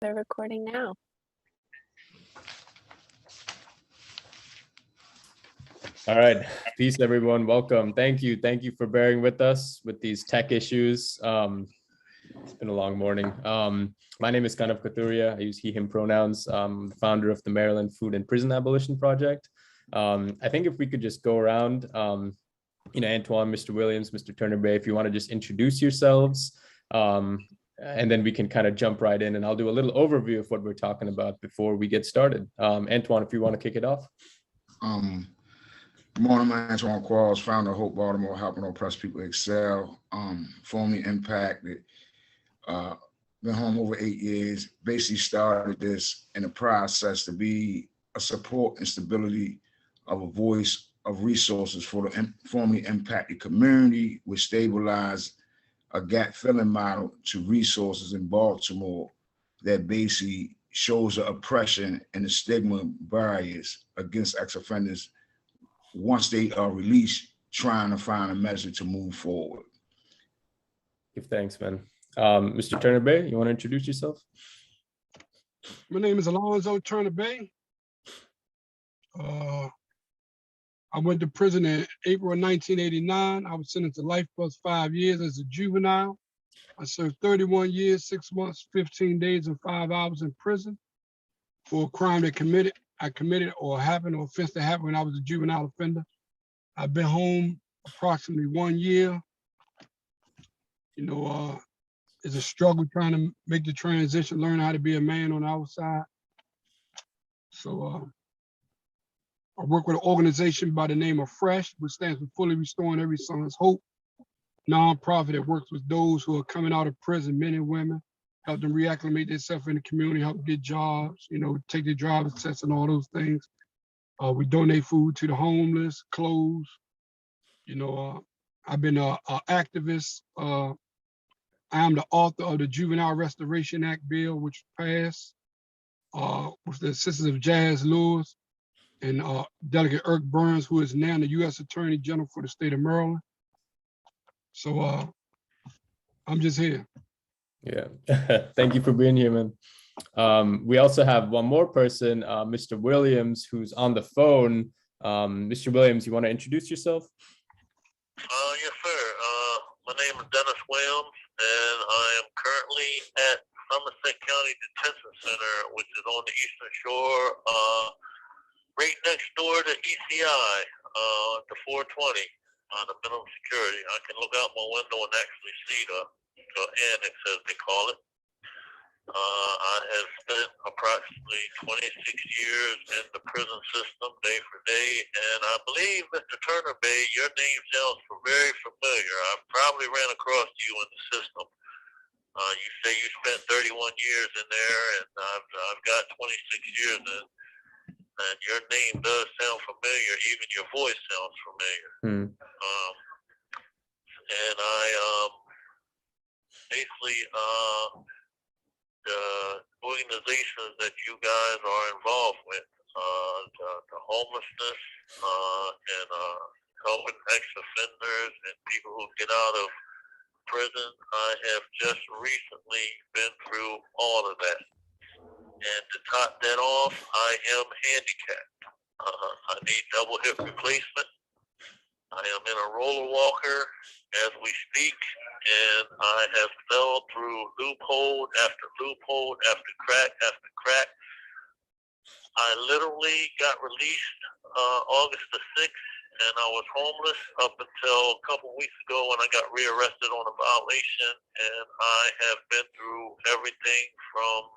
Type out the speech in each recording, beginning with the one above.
They're recording now. All right, peace everyone, welcome. Thank you for bearing with us with these tech issues. It's been a long morning. My name is Kanav Kathuria. I use he, him pronouns. I'm the founder of the Maryland Food and Prison Abolition Project. I think if we could just go around, Antoine, Mr. Williams, Mr. Turner Bay, if you want to just introduce yourselves, and then we can kind of jump right in and I'll do a little overview of what we're talking about before we get started. Antoine, if you want to kick it off. Good morning, I'm Antoine Quarles, founder of Hope Baltimore, helping oppressed people excel. Formerly impacted, been home over 8 years, basically started this in a process to be a support and stability of a voice of resources for the formerly impacted community, which stabilized a gap filling model to resources in Baltimore that basically shows the oppression and the stigma barriers against ex-offenders once they are released, trying to find a measure to move forward. Give thanks, man. Mr. Turner Bay, you want to introduce yourself? My name is Alonzo Turner Bay. I went to prison in April of 1989. I was sentenced to life plus 5 years as a juvenile. I served 31 years, 6 months, 15 days, and 5 hours in prison for a crime that I committed or happened, or offense that happened when I was a juvenile offender. I've been home approximately 1 year. It's a struggle trying to make the transition, learn how to be a man on the outside. So I work with an organization by the name of FRESH, which stands for Fully Restoring Every Son's Hope, nonprofit that works with those who are coming out of prison, men and women, help them reacclimate themselves in the community, help them get jobs, take their driver's tests and all those things. We donate food to the homeless, clothes. I've been an activist. I am the author of the Juvenile Restoration Act bill, which passed with the assistance of Jazz Lewis and Delegate Irk Burns, who is now the U.S. Attorney General for the state of Maryland. So I'm just here. Yeah, thank you for being here, man. We also have one more person, Mr. Williams, who's on the phone. Mr. Williams, you want to introduce yourself? Yes, sir. My name is Dennis Williams, and I am currently at Somerset County Detention Center, which is on the Eastern Shore, right next door to ECI, the 420, the minimum security. I can look out my window and actually see the annex, as they call it. I have spent approximately 26 years in the prison system, day for day, and I believe, Mr. Turner Bay, your name sounds very familiar. I probably ran across you in the system. You say you spent 31 years in there, and I've got 26 years in, and your name does sound familiar. Even your voice sounds familiar. And I basically the organizations that you guys are involved with, the homelessness and helping ex-offenders and people who get out of prison. I have just recently been through all of that. And to top that off, I am handicapped. I need double hip replacement. I am in a roller walker as we speak, and I have fell through loophole after loophole after crack after crack. I literally got released August the 6th, and I was homeless up until a couple weeks ago when I got rearrested on a violation, and I have been through everything from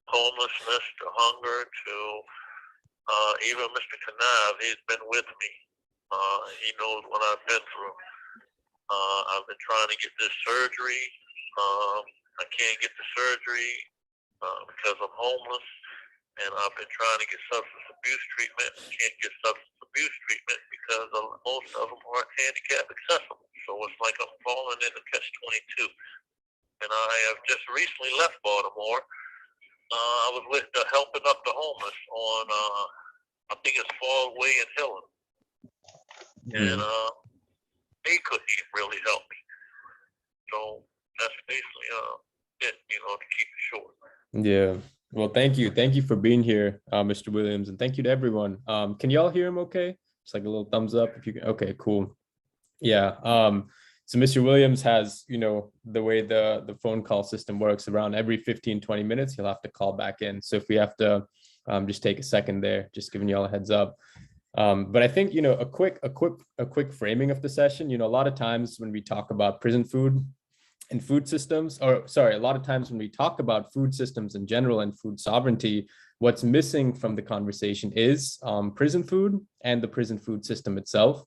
homelessness to hunger to even Mr. Kanav. He's been with me. He knows what I've been through. I've been trying to get this surgery. I can't get the surgery because I'm homeless, and I've been trying to get substance abuse treatment. Can't get substance abuse treatment because most of them aren't handicap accessible. So it's like I'm falling into catch-22. And I have just recently left Baltimore. I was with helping up the homeless on, I think it's Fall Way in Hillen. And they couldn't even really help me. So that's basically it, to keep it short. Yeah. Well, thank you. Thank you for being here, Mr. Williams, and thank you to everyone. Can y'all hear him okay? Just like a little thumbs up if you can. Okay, cool. Yeah. So Mr. Williams has, the way the phone call system works, around every 15, 20 minutes, he'll have to call back in. So if we have to just take a second there, just giving you all a heads up. But I think, a quick framing of the session, a lot of times when we talk about prison food and food systems, or sorry, a lot of times when we talk about food systems in general and food sovereignty, what's missing from the conversation is prison food and the prison food system itself.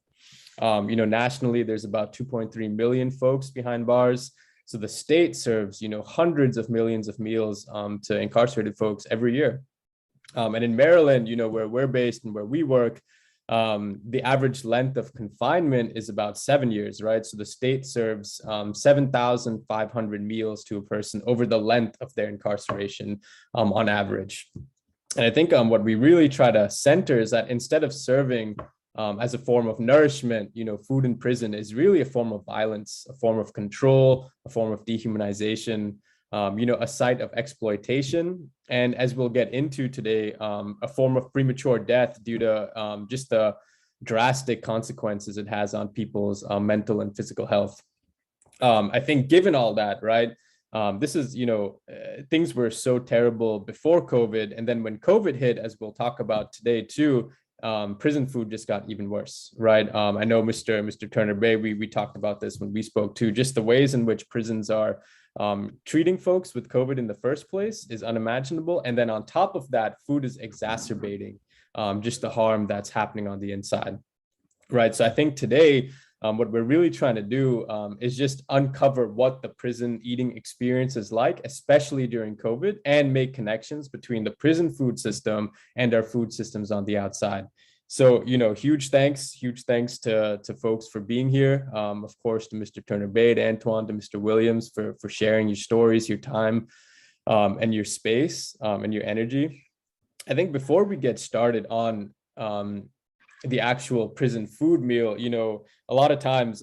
Nationally, there's about 2.3 million folks behind bars. So the state serves, hundreds of millions of meals to incarcerated folks every year. And in Maryland, where we're based and where we work, the average length of confinement is about 7 years, right? So the state serves 7,500 meals to a person over the length of their incarceration on average. And I think what we really try to center is that instead of serving as a form of nourishment, food in prison is really a form of violence, a form of control, a form of dehumanization, a site of exploitation, and as we'll get into today, a form of premature death due to just the drastic consequences it has on people's mental and physical health. I think given all that, right, this is, things were so terrible before COVID. And then when COVID hit, as we'll talk about today too, prison food just got even worse, right? I know Mr. Turner Bay, we talked about this when we spoke too, just the ways in which prisons are treating folks with COVID in the first place is unimaginable. And then on top of that, food is exacerbating just the harm that's happening on the inside, right? So I think today, what we're really trying to do is just uncover what the prison eating experience is like, especially during COVID, and make connections between the prison food system and our food systems on the outside. So, huge thanks to folks for being here. Of course, to Mr. Turner Bay, to Antoine, to Mr. Williams for sharing your stories, your time, and your space, and your energy. I think before we get started on the actual prison food meal, a lot of times,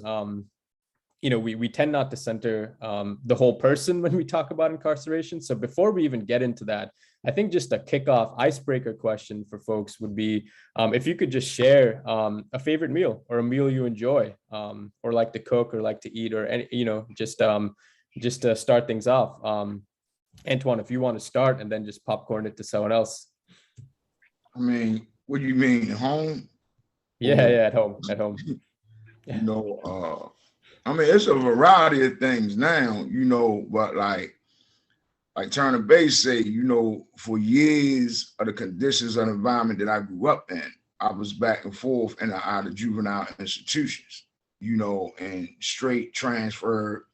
we tend not to center the whole person when we talk about incarceration. So before we even get into that, I think just a kickoff icebreaker question for folks would be, if you could just share a favorite meal or a meal you enjoy, or like to cook or like to eat, or any, just to start things off. Antoine, if you want to start, and then just popcorn it to someone else. I mean, what do you mean, home? Yeah, at home. I mean, it's a variety of things now, but like Turner Bay say, for years of the conditions of the environment that I grew up in, I was back and forth in and out of juvenile institutions, and straight transferred,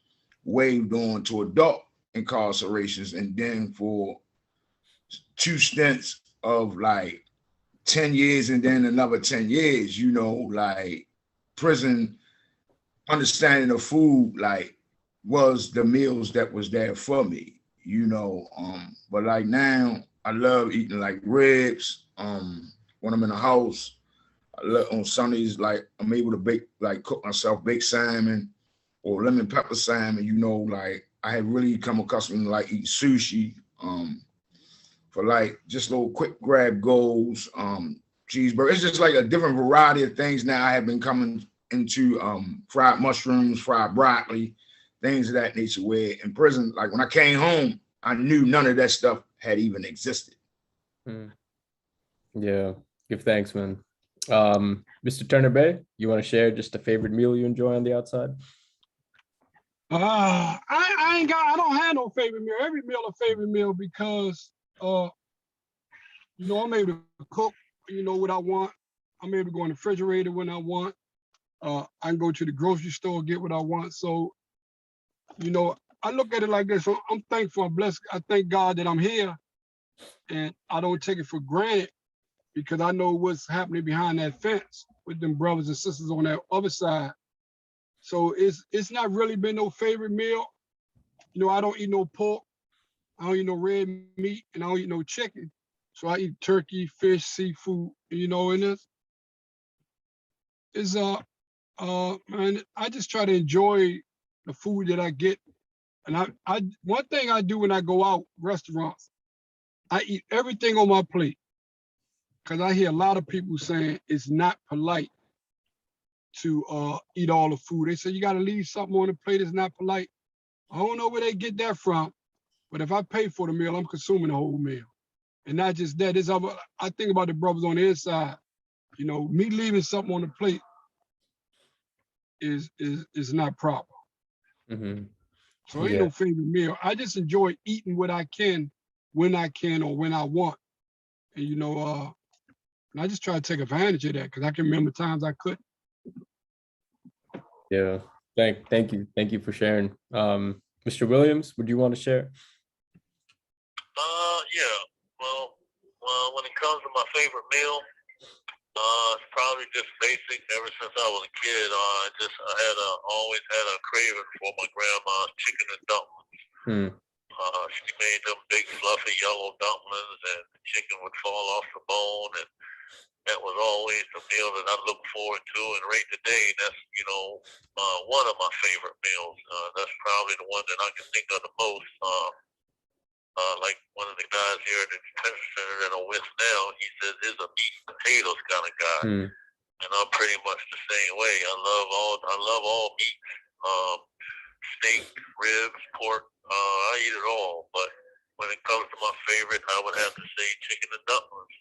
waved on to adult incarcerations, and then for 2 stints of like 10 years and then another 10 years, like prison understanding of food, like, was the meals that was there for me, but like now I love eating like ribs. When I'm in the house, I love, on Sundays, like I'm able to cook myself baked salmon or lemon pepper salmon, like I had really come accustomed to like eat sushi, for like just little quick grab goals, cheeseburger. It's just like a different variety of things now. I have been coming into fried mushrooms, fried broccoli, things of that nature, where in prison, like when I came home, I knew none of that stuff had even existed. Yeah, give thanks, man. Mr. Turner Bay, you want to share just a favorite meal you enjoy on the outside? I don't have no favorite meal. Every meal a favorite meal because I'm able to cook, what I want. I'm able to go in the refrigerator when I want. I can go to the grocery store, get what I want. So, I look at it like this. I'm thankful, I'm blessed. I thank God that I'm here, and I don't take it for granted because I know what's happening behind that fence with them brothers and sisters on that other side. So it's not really been no favorite meal. I don't eat no pork, I don't eat no red meat, and I don't eat no chicken. So I eat turkey, fish, seafood, and it's man, I just try to enjoy the food that I get. And I one thing I do when I go out restaurants, I eat everything on my plate because I hear a lot of people saying it's not polite to eat all the food. They say you got to leave something on the plate. It's not polite. I don't know where they get that from, but if I pay for the meal, I'm consuming the whole meal. And not just that, I think about the brothers on the inside. You know, me leaving something on the plate is not proper. Mm-hmm. So ain't Yeah. no favorite meal. I just enjoy eating what I can, when I can, or when I want. And you know, and I just try to take advantage of that because I can remember times I couldn't. Yeah. Thank you for sharing. Mr. Williams, would you want to share? Yeah. Well, when it comes to my favorite meal, it's probably just basic. Ever since I was a kid, always had a craving for my grandma's chicken and dumplings. Hmm. She made them big fluffy yellow dumplings, and the chicken would fall off the bone, and that was always the meal that I looked forward to. And right today, that's one of my favorite meals. That's probably the one that I can think of the most. Like one of the guys here at the detention center that I'm with now, he says he's a meat and potatoes kind of guy, Hmm. and I'm pretty much the same way. I love all meat, steak, ribs, pork. I eat it all, but when it comes to my favorite, I would have to say chicken and dumplings.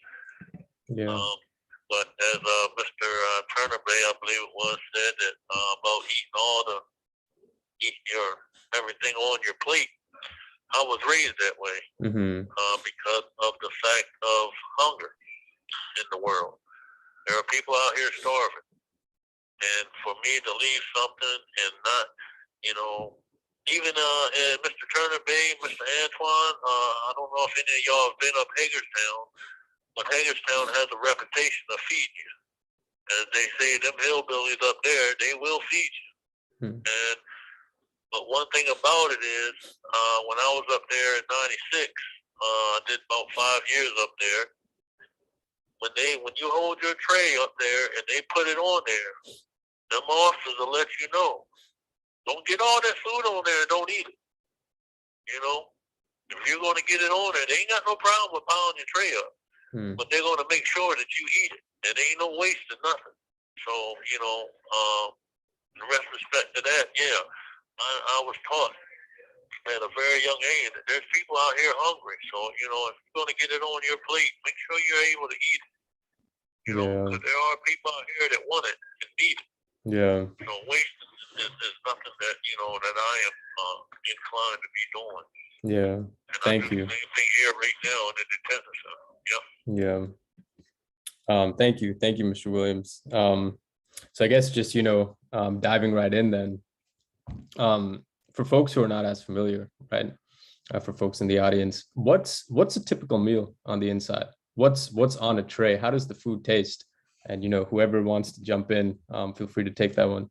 Yeah. But as Mr. Turner Bay, I believe it was, said that about eating your everything on your plate. I was raised that way Mm-hmm. because of the fact of hunger in the world. There are people out here starving, and for me to leave something and not, you know, even Mr. Turner Bay, Mr. Antoine, I don't know if any of y'all have been up Hagerstown, but Hagerstown has a reputation of feeding you. As they say, them hillbillies up there, they will feed you. Hmm. But one thing about it is, when I was up there in '96, I did about 5 years up there. When you hold your tray up there and they put it on there, them officers will let you know. Don't get all that food on there and don't eat it. You know, if you're going to get it on there, they ain't got no problem with piling your tray up, Hmm. but they're going to make sure that you eat it. And there ain't no waste of nothing. So, in respect to that, yeah, I was taught at a very young age that there's people out here hungry. So, if you're going to get it on your plate, make sure you're able to eat it. Because there are people out here that want it and need it. Yeah. So waste is nothing that, that I am inclined to be doing. Yeah. And Thank I do you. the same thing here right now in the detention center. Yeah. Yeah. Thank you. Thank you, Mr. Williams. So I guess just, diving right in then, for folks who are not as familiar, right? For folks in the audience, what's a typical meal on the inside? What's on a tray? How does the food taste? And, whoever wants to jump in, feel free to take that one.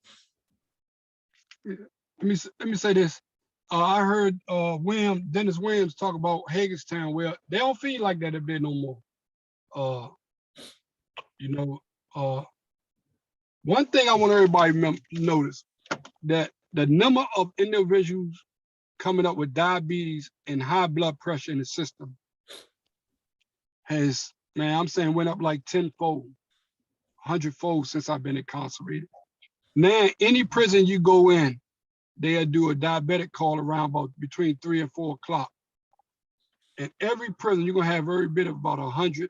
Let me say this. I heard Dennis Williams talk about Hagerstown. Well, they don't feed like that up there no more. One thing I want everybody to notice, that the number of individuals coming up with diabetes and high blood pressure in the system has, man, I'm saying went up like 10-fold, 100-fold since I've been incarcerated. Now, any prison you go in, they'll do a diabetic call around about between 3 and 4 o'clock. In every prison, you're gonna have every bit of about 100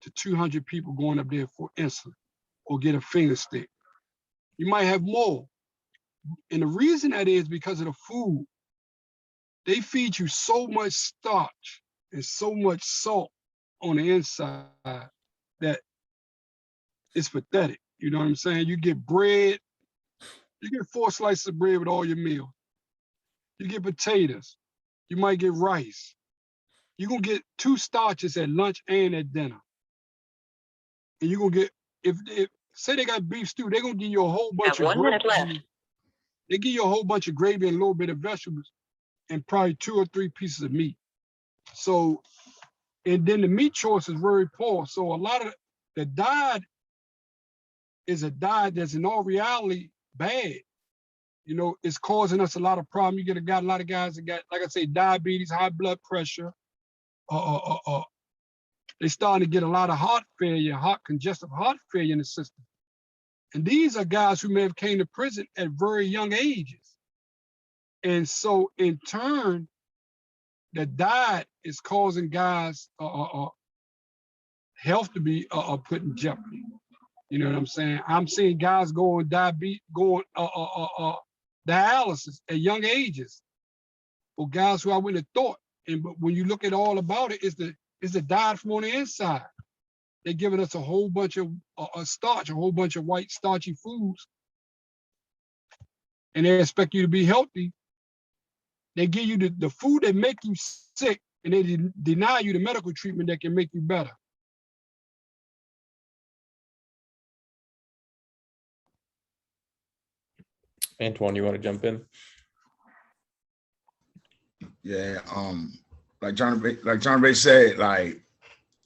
to 200 people going up there for insulin or get a finger stick. You might have more. And the reason that is because of the food. They feed you so much starch and so much salt on the inside that it's pathetic. You know what I'm saying? You get bread, you get 4 slices of bread with all your meals. You get potatoes, you might get rice. You're gonna get 2 starches at lunch and at dinner. And you're gonna get, if say they got beef stew, they're gonna give you a whole bunch of 1 minute left. They give you a whole bunch of gravy and a little bit of vegetables and probably 2 or 3 pieces of meat. So, and then the meat choice is very poor. So a lot of the diet is a diet that's in all reality bad. It's causing us a lot of problems. You get a lot of guys that got, like I say, diabetes, high blood pressure, They're starting to get a lot of heart failure, congestive heart failure in the system. And these are guys who may have came to prison at very young ages. And so in turn, the diet is causing guys' health to be put in jeopardy. You know what I'm saying? I'm seeing guys go on dialysis at young ages, or guys who I wouldn't have thought. And but when you look at all about it, it's the diet from on the inside. They're giving us a whole bunch of starch, a whole bunch of white starchy foods, and they expect you to be healthy. They give you the food that make you sick, and they deny you the medical treatment that can make you better. Antoine, you want to jump in? Yeah, like John Ray said, like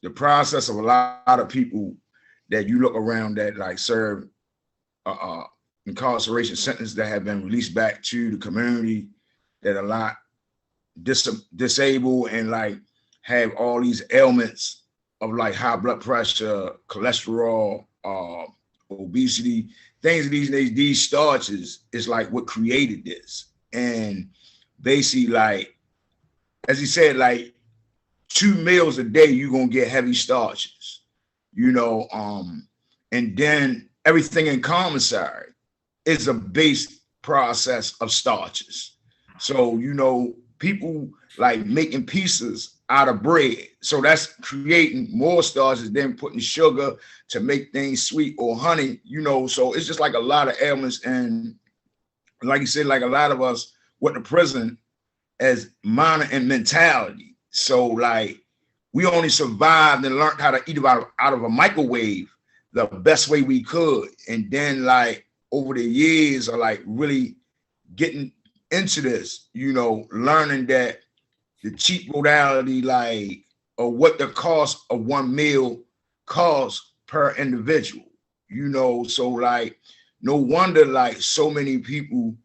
the process of a lot of people that you look around that like serve incarceration sentence that have been released back to the community, that are a lot disabled and like have all these ailments of like high blood pressure, cholesterol, obesity, things of these starches is like what created this. And basically, like, as he said, like 2 meals a day, you're gonna get heavy starches, you know, and then everything in commissary is a base process of starches. So, you know, people like making pieces out of bread. So that's creating more starches than putting sugar to make things sweet or honey, you know. So it's just like a lot of ailments. And like you said, like a lot of us went to prison as minor in mentality. So like we only survived and learned how to eat out of a microwave the best way we could. And then like over the years of like really getting into this, you know, learning that the cheap modality, like, or what the cost of one meal costs per individual, you know. So like, no wonder like so many people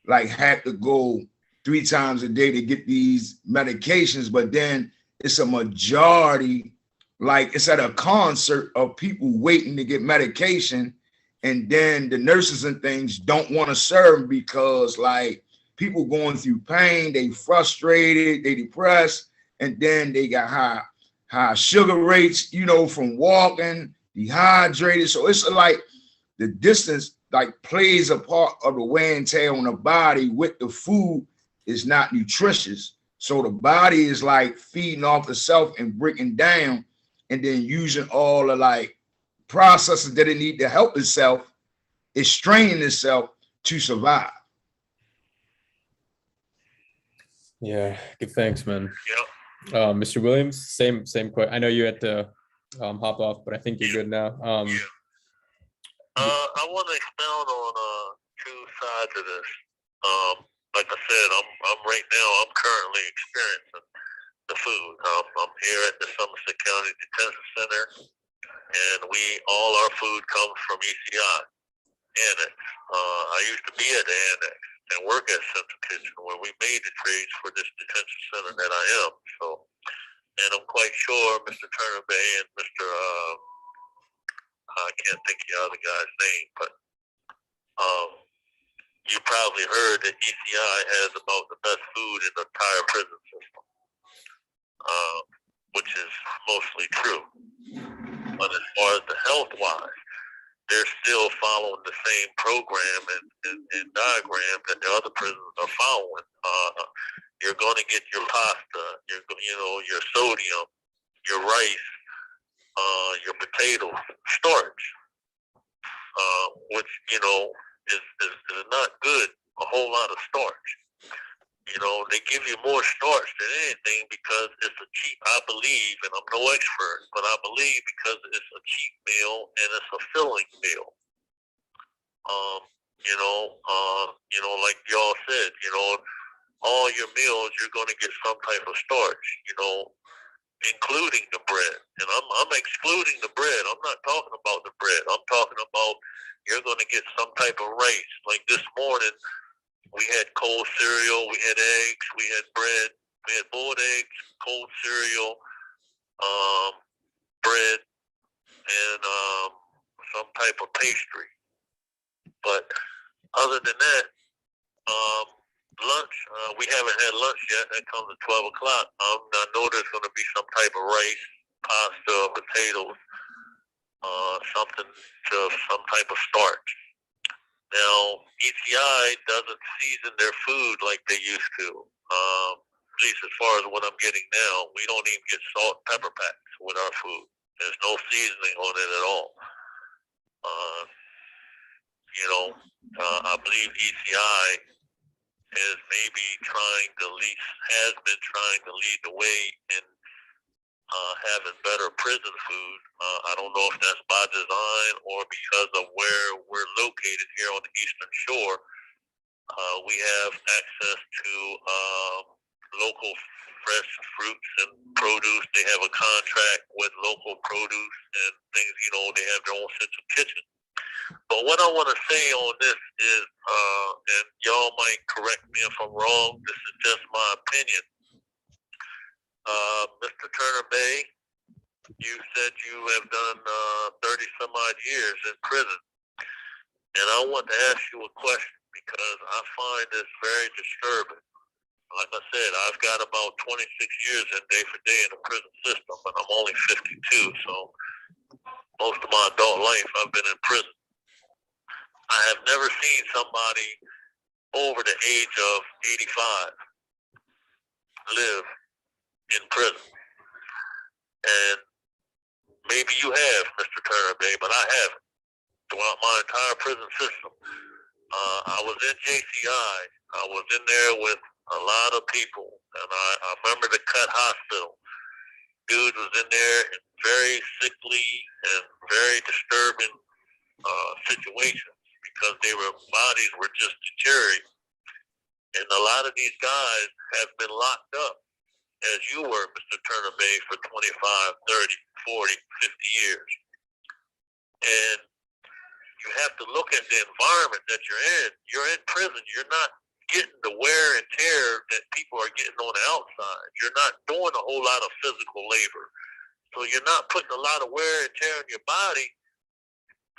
like have to go 3 times a day to get these medications, but then it's a majority, like it's at a concert of people waiting to get medication, and then the nurses and things don't want to serve because like people going through pain, they frustrated, they depressed, and then they got high sugar rates, you know, from walking, dehydrated. So it's like the distance like plays a part of the wear and tear on the body with the food is not nutritious. So the body is like feeding off itself and breaking down, and then using all the like processes that it need to help itself, it's straining itself to survive. Yeah, good. Thanks, man. Yeah. Mr. Williams, same question. I know you had to hop off, but I think you're good now. I want to expound on 2 sides of this. Like I said, I'm right now. I'm currently experiencing the food. I'm here at the Somerset County Detention Center, and all our food comes from ECI. Annex. I used to be at the Annex and work at Central Kitchen, where we made the trades for this detention center that I am. So, and I'm quite sure Mr. Turner Bay and Mr. I can't think of the other guy's name, but you probably heard that ECI has about the best food in the entire prison system, which is mostly true. But as far as the health-wise, they're still following the same program and diagram that the other prisons are following. You're going to get your pasta, your sodium, your rice, your potatoes, starch, which, is not good, a whole lot of starch. You know, they give you more starch than anything because it's a cheap, I believe, and I'm no expert, but I believe because it's a cheap meal and it's a filling meal. Like y'all said, all your meals, you're going to get some type of starch, including the bread. And I'm excluding the bread. I'm not talking about the bread. I'm talking about you're going to get some type of rice. Like this morning, we had cold cereal, we had eggs, we had bread, we had boiled eggs, cold cereal, type of pastry. But other than that, lunch, we haven't had lunch yet. That comes at 12 o'clock. I know there's going to be some type of rice, pasta, potatoes, something to some type of starch. Now, ECI doesn't season their food like they used to. At least as far as what I'm getting now, we don't even get salt and pepper packs with our food. There's no seasoning on it at all. I believe ECI is maybe has been trying to lead the way in having better prison food. I don't know if that's by design or because of where we're located here on the Eastern Shore. We have access to local fresh fruits and produce. They have a contract with local produce and things, they have their own central kitchen. But what I want to say on this is, and y'all might correct me if I'm wrong, this is just my opinion. Mr. Turner Bay, you said you have done 30 some odd years in prison. And I want to ask you a question because I find this very disturbing. Like I said, I've got about 26 years in day for day in the prison system, and I'm only 52, so most of my adult life I've been in prison. I have never seen somebody over the age of 85 live in prison. And maybe you have, Mr. Turner Bay, but I haven't. Throughout my entire prison system, I was in JCI. I was in there with a lot of people, and I remember the Cut Hospital. Dude was in there in very sickly and very disturbing situations because bodies were just deteriorating. And a lot of these guys have been locked up, as you were, Mr. Turner Bay, for 25, 30, 40, 50 years. And you have to look at the environment that you're in. You're in prison. You're not getting the wear and tear that people are getting on the outside. You're not doing a whole lot of physical labor. So you're not putting a lot of wear and tear on your body.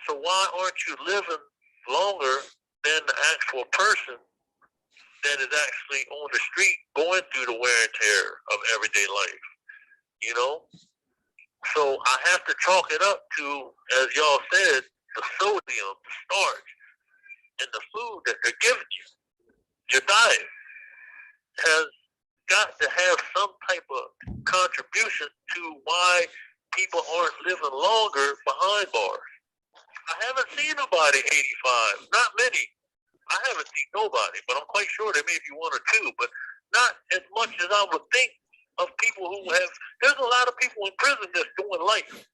So why aren't you living longer than the actual person that is actually on the street going through the wear and tear of everyday life? So I have to chalk it up to, as y'all said, the sodium, the starch, and the food that they're giving you. Your diet has got to have some type of contribution to why people aren't living longer behind bars. I haven't seen nobody 85, not many. I haven't seen nobody, but I'm quite sure there may be one or two, but not as much as I would think of people who have. There's a lot of people in prison that's doing life,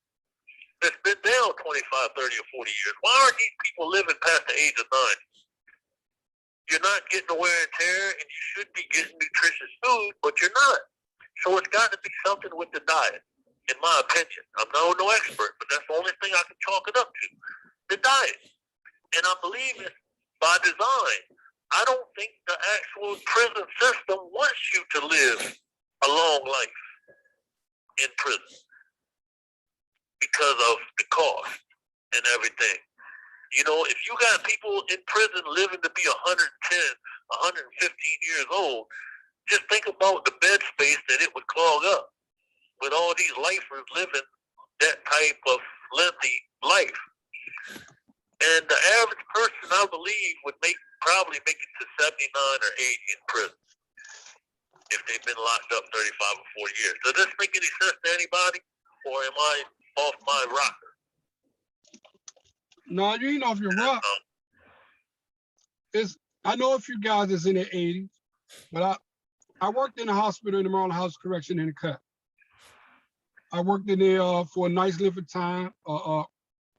that's been down 25, 30, or 40 years. Why aren't these people living past the age of 90? You're not getting the wear and tear, and you should be getting nutritious food, but you're not. So it's got to be something with the diet, in my opinion. I'm no expert, but that's the only thing I can chalk it up to, the diet. And I believe it's by design. I don't think the actual prison system wants you to live a long life in prison because of the cost and everything. If you got people in prison living to be 110, 115 years old, just think about the bed space that it would clog up with all these lifers living that type of lengthy life. And the average person, I believe, would probably make it to 79 or 80 in prison if they've been locked up 35 or 40 years. Does this make any sense to anybody, or am I off my rocker? No, you ain't off your rock. I know a few guys that's in their 80s, but I worked in a hospital in the Maryland House of Correction in the Cut. I worked in there for a nice length of time.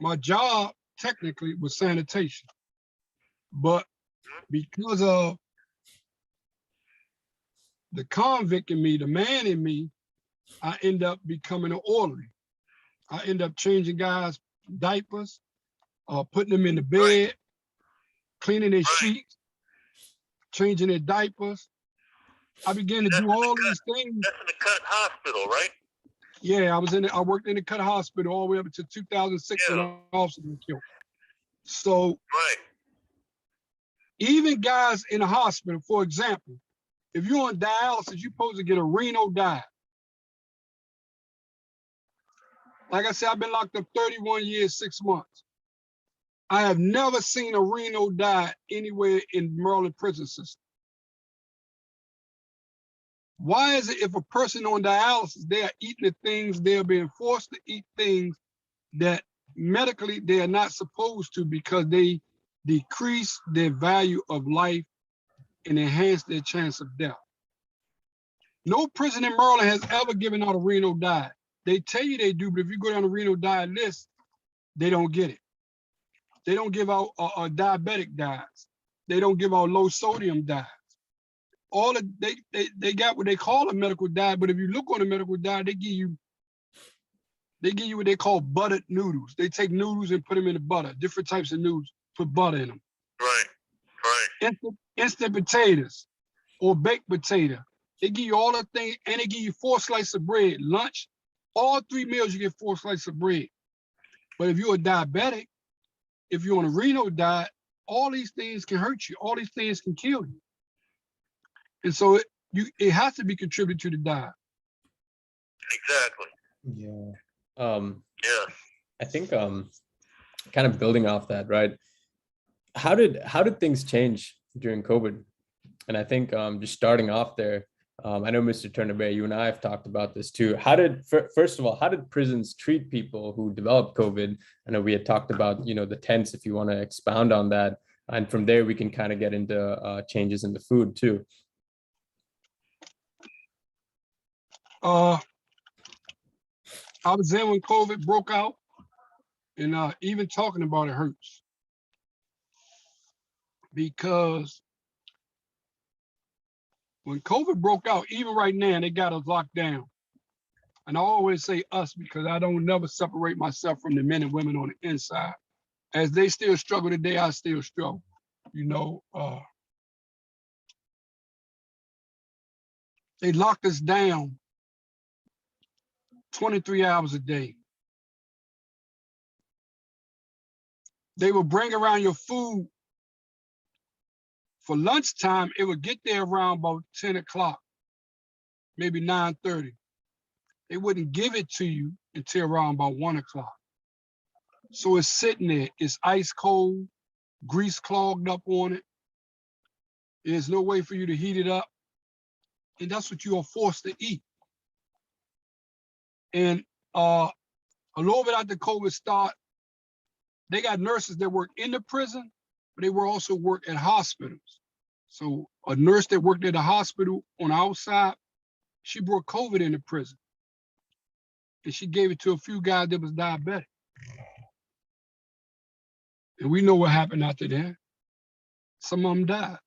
My job technically was sanitation, but because of the convict in me, the man in me, I end up becoming an orderly. I end up changing guys' diapers, putting them in the bed, cleaning their sheets, changing their diapers. I began to do all these things. That's in the Cut Hospital, right? Yeah, I worked in the Cut Hospital all the way up to 2006 when an officer was killed. So Right. even guys in the hospital, for example, if you're on dialysis, you're supposed to get a renal diet. Like I said, I've been locked up 31 years, 6 months. I have never seen a renal diet anywhere in Maryland prison system. Why is it if a person on dialysis, they are eating the things, they're being forced to eat things that medically they are not supposed to, because they decrease their value of life and enhance their chance of death. No prison in Maryland has ever given out a renal diet. They tell you they do, but if you go down the renal diet list, they don't get it. They don't give out diabetic diets. They don't give out low sodium diets. All of, they got what they call a medical diet, but if you look on a medical diet, they give you what they call buttered noodles. They take noodles and put them in the butter, different types of noodles, put butter in them. Right. Right. Instant potatoes or baked potato. They give you all the things, and they give you 4 slices of bread. Lunch, all 3 meals, you get 4 slices of bread. But if you're a diabetic, if you're on a renal diet, all these things can hurt you. All these things can kill you. And so it has to be contributed to the diet. Exactly. Yeah. Yeah. I think kind of building off that, right? How did things change during COVID? And I think just starting off there, I know Mr. Turnabay, you and I have talked about this too. First of all, how did prisons treat people who developed COVID? I know we had talked about, the tents, if you want to expound on that. And from there, we can kind of get into changes in the food too. I was there when COVID broke out, and even talking about it hurts, because when COVID broke out, even right now, they got us locked down. And I always say us because I don't never separate myself from the men and women on the inside. As they still struggle today, I still struggle. They locked us down 23 hours a day. They would bring around your food for lunchtime. It would get there around about 10 o'clock, maybe 9:30. They wouldn't give it to you until around about 1 o'clock. So it's sitting there, it's ice cold, grease clogged up on it. There's no way for you to heat it up. And that's what you are forced to eat. And a little bit after COVID start, they got nurses that work in the prison, but they will also work at hospitals. So a nurse that worked at a hospital on the outside, she brought COVID in the prison. And she gave it to a few guys that was diabetic. And we know what happened after that. Some of them died.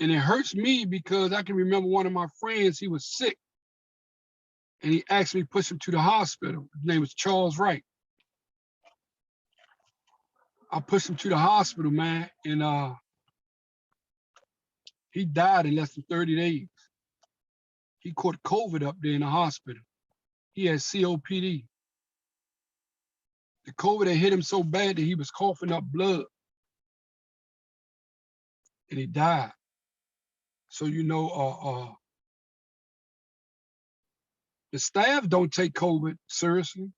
And it hurts me because I can remember one of my friends, he was sick. And he asked me to push him to the hospital. His name was Charles Wright. I pushed him to the hospital, man, and he died in less than 30 days. He caught COVID up there in the hospital. He had COPD. The COVID had hit him so bad that he was coughing up blood. And he died. So, the staff don't take COVID seriously,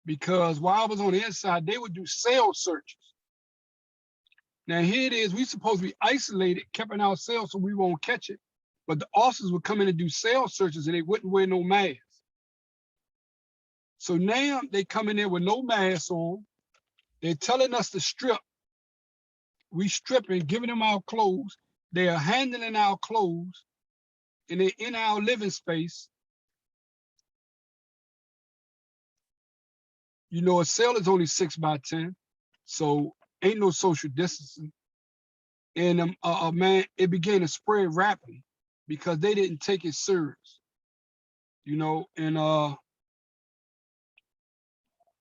because while I was on the inside, they would do cell searches. Now here it is, we supposed to be isolated, kept in our cells so we won't catch it. But the officers would come in and do cell searches and they wouldn't wear no mask. So now they come in there with no mask on. They're telling us to strip. We stripping, giving them our clothes. They are handling our clothes, and they're in our living space. A cell is only 6 by 10, so ain't no social distancing. And man, it began to spread rapidly because they didn't take it serious. And a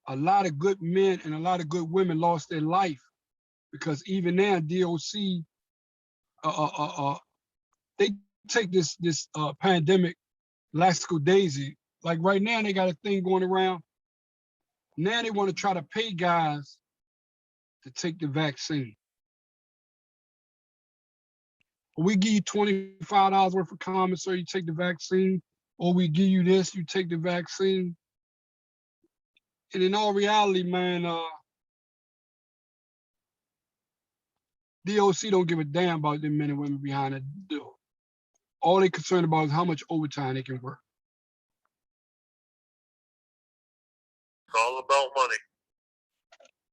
lot of good men and a lot of good women lost their life, because even now DOC, they take this pandemic lackadaisy. Like right now, they got a thing going around. Now they want to try to pay guys to take the vaccine. We give you $25 worth of commissary, you take the vaccine, or we give you this, you take the vaccine. And in all reality, man, DOC don't give a damn about the men and women behind the door. All they concerned about is how much overtime they can work. It's all about money.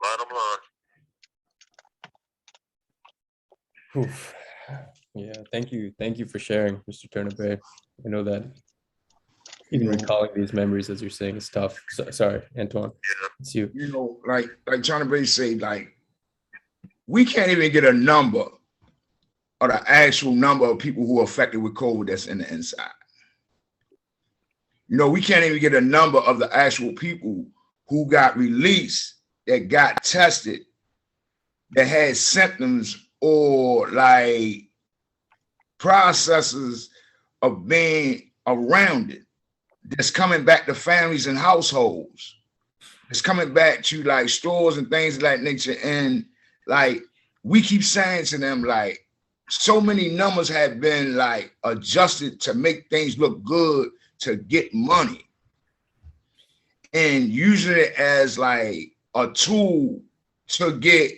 Bottom line. Oof. Yeah, thank you for sharing, Mr. Turner. I know that even recalling these memories, as you're saying, is tough. Sorry, Antoine. It's you. You know, like Turner say, like, we can't even get a number or the actual number of people who are affected with COVID that's in the inside. You know, we can't even get a number of the actual people who got released, that got tested, that had symptoms or like processes of being around it, that's coming back to families and households. It's coming back to like stores and things of that nature. And like, we keep saying to them, like, so many numbers have been like adjusted to make things look good, to get money, and using it as like a tool to get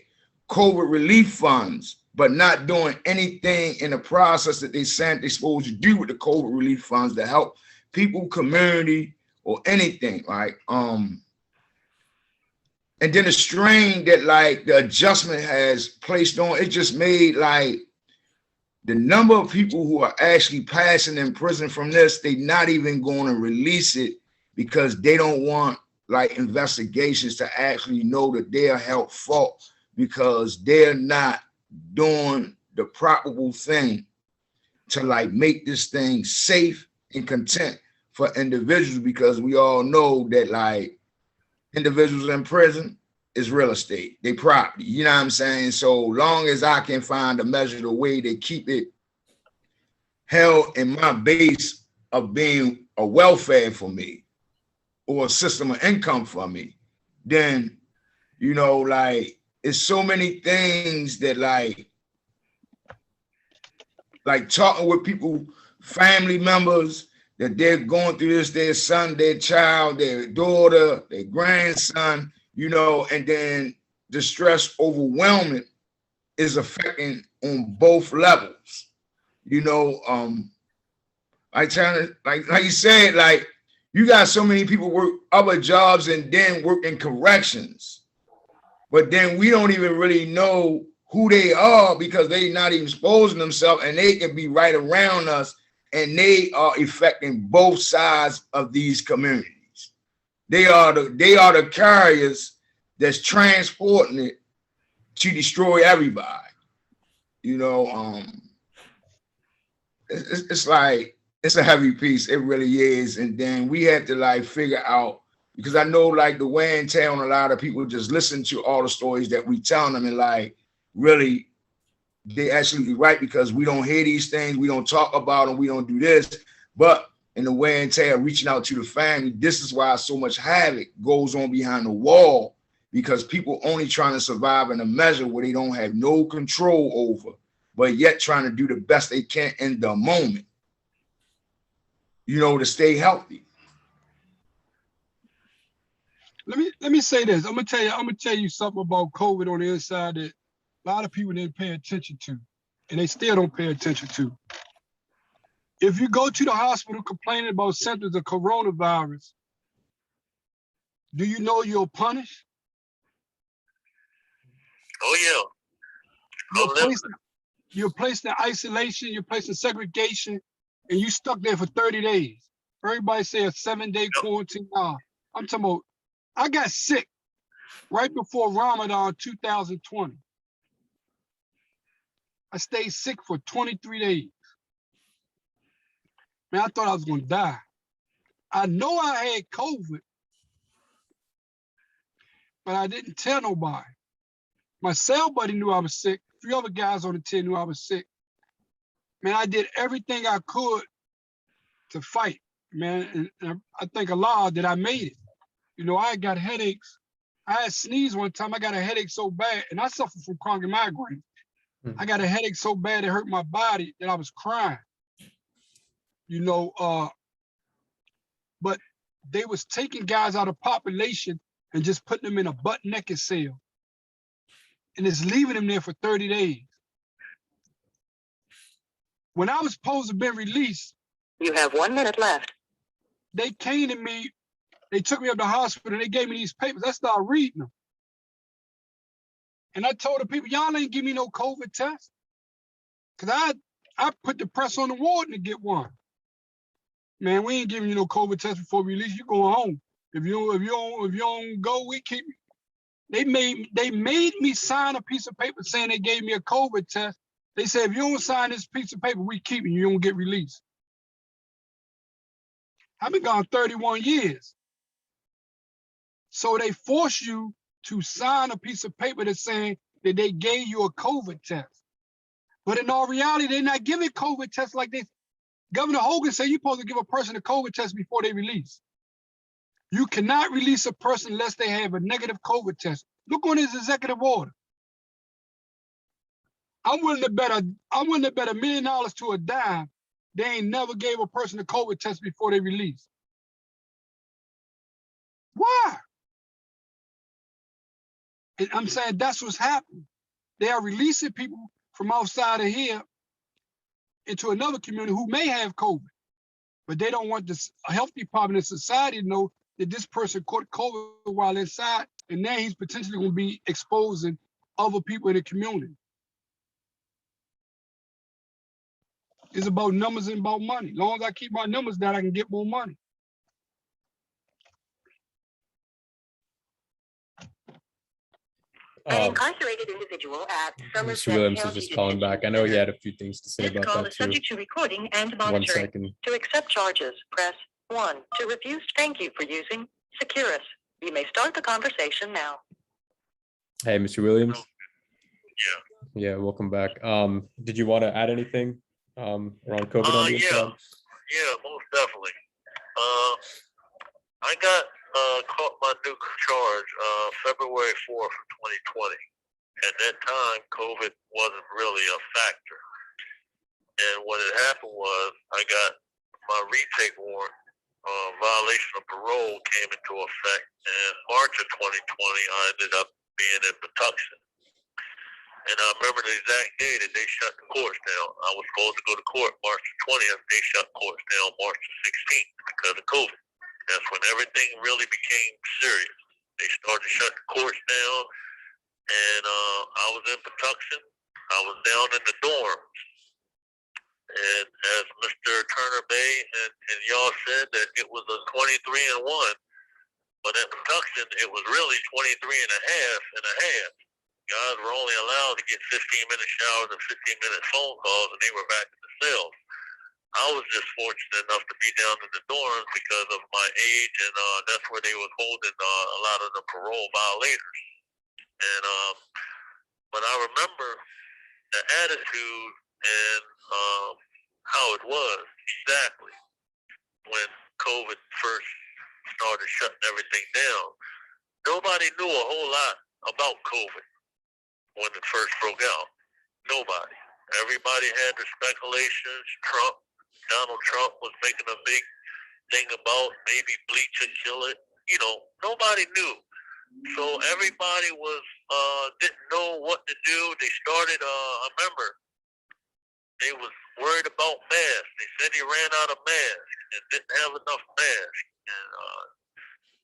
COVID relief funds, but not doing anything in the process that they said they're supposed to do with the COVID relief funds to help people, community, or anything. Like, and then the strain that like the adjustment has placed on, it just made like the number of people who are actually passing in prison from this, they not even going to release it because they don't want like investigations to actually know that they are held fault because they're not doing the probable thing to like make this thing safe and content for individuals, because we all know that like individuals in prison is real estate, they property, you know what I'm saying? So long as I can find a measure the way to keep it held in my base of being a welfare for me or a system of income for me, then, you know, like, it's so many things that like talking with people, family members, that they're going through this, their son, their child, their daughter, their grandson, you know, and then the stress overwhelming is affecting on both levels, you know. Like you said, like, you got so many people work other jobs and then work in corrections, but then we don't even really know who they are because they not even exposing themselves, and they can be right around us, and they are affecting both sides of these communities. They are the carriers that's transporting it to destroy everybody. You know, it's like, it's a heavy piece. It really is. And then we have to like figure out, because I know like the wear and tear on a lot of people just listen to all the stories that we tell them, and like, really, they absolutely right, because we don't hear these things, we don't talk about them, we don't do this. But in the wear and tear, reaching out to the family, this is why so much havoc goes on behind the wall, because people only trying to survive in a measure where they don't have no control over, but yet trying to do the best they can in the moment, you know, to stay healthy. Let me say this. I'm gonna tell you something about COVID on the inside that a lot of people didn't pay attention to, and they still don't pay attention to. If you go to the hospital complaining about symptoms of coronavirus, do you know you're punished? Oh yeah. You're placed in isolation, you're placed in segregation, and you stuck there for 30 days. Everybody say a 7-day quarantine. Nah, I'm talking about, I got sick right before Ramadan 2020. I stayed sick for 23 days. Man, I thought I was gonna die. I know I had COVID, but I didn't tell nobody. My cell buddy knew I was sick. 3 other guys on the team knew I was sick. Man, I did everything I could to fight, man. And I thank Allah that I made it. You know, I got headaches. I had sneezed one time. I got a headache so bad, and I suffer from chronic migraine. I got a headache so bad it hurt my body that I was crying. But they was taking guys out of population and just putting them in a butt naked cell, and it's leaving them there for 30 days. When I was supposed to be released, you have 1 minute left. They came to me, they took me up to the hospital, and they gave me these papers. I started reading them. And I told the people, y'all ain't give me no COVID test. Cause I put the press on the warden to get one. Man, we ain't giving you no COVID test before we release you. Going home. If you don't go, we keep you. They made me sign a piece of paper saying they gave me a COVID test. They said, if you don't sign this piece of paper, we keep you. You don't get released. I've been gone 31 years. So they force you to sign a piece of paper that's saying that they gave you a COVID test. But in all reality, they're not giving COVID tests like this. Governor Hogan said you're supposed to give a person a COVID test before they release. You cannot release a person unless they have a negative COVID test. Look on his executive order. I'm willing to bet $1 million to a dime. They ain't never gave a person a COVID test before they release. Why? And I'm saying that's what's happening. They are releasing people from outside of here into another community who may have COVID, but they don't want the health department and society to know that this person caught COVID while inside, and now he's potentially going to be exposing other people in the community. It's about numbers and about money. As long as I keep my numbers down, I can get more money. An incarcerated individual at Mr. Somerset Williams is County just calling Detention back. I know he Center. had a few things to say This about call that is too. subject to recording and 1 monitoring. second. To accept charges, press 1. To refuse, thank you for using Securus. You may start the conversation now. Hey, Mr. Williams. Yeah. Yeah, welcome back. Did you want to add anything around COVID on the inside? Yeah, most definitely. I got caught my new charge February 4th, 2020. At that time, COVID wasn't really a factor. And what had happened was I got my retake warrant, violation of parole came into effect. And March of 2020, I ended up being in Patuxent. And I remember the exact day that they shut the courts down. I was supposed to go to court March the 20th. They shut courts down March the 16th because of COVID. That's when everything really became serious. They started to shut the courts down, and I was in Patuxent. I was down in the dorms. And as Mr. Turner Bay and y'all said that it was a 23-1, but at Patuxent it was really 23 and a half. Guys were only allowed to get 15-minute showers and 15-minute phone calls, and they were back in the cells. I was just fortunate enough to be down in the dorms because of my age, and that's where they was holding a lot of the parole violators. And but I remember the attitude and how it was exactly when COVID first started shutting everything down. Nobody knew a whole lot about COVID when it first broke out. Nobody. Everybody had their speculations. Donald Trump was making a big thing about maybe bleach would kill it. You know, nobody knew. So everybody was didn't know what to do. They started, I remember, they was worried about masks. They said he ran out of masks and didn't have enough masks. And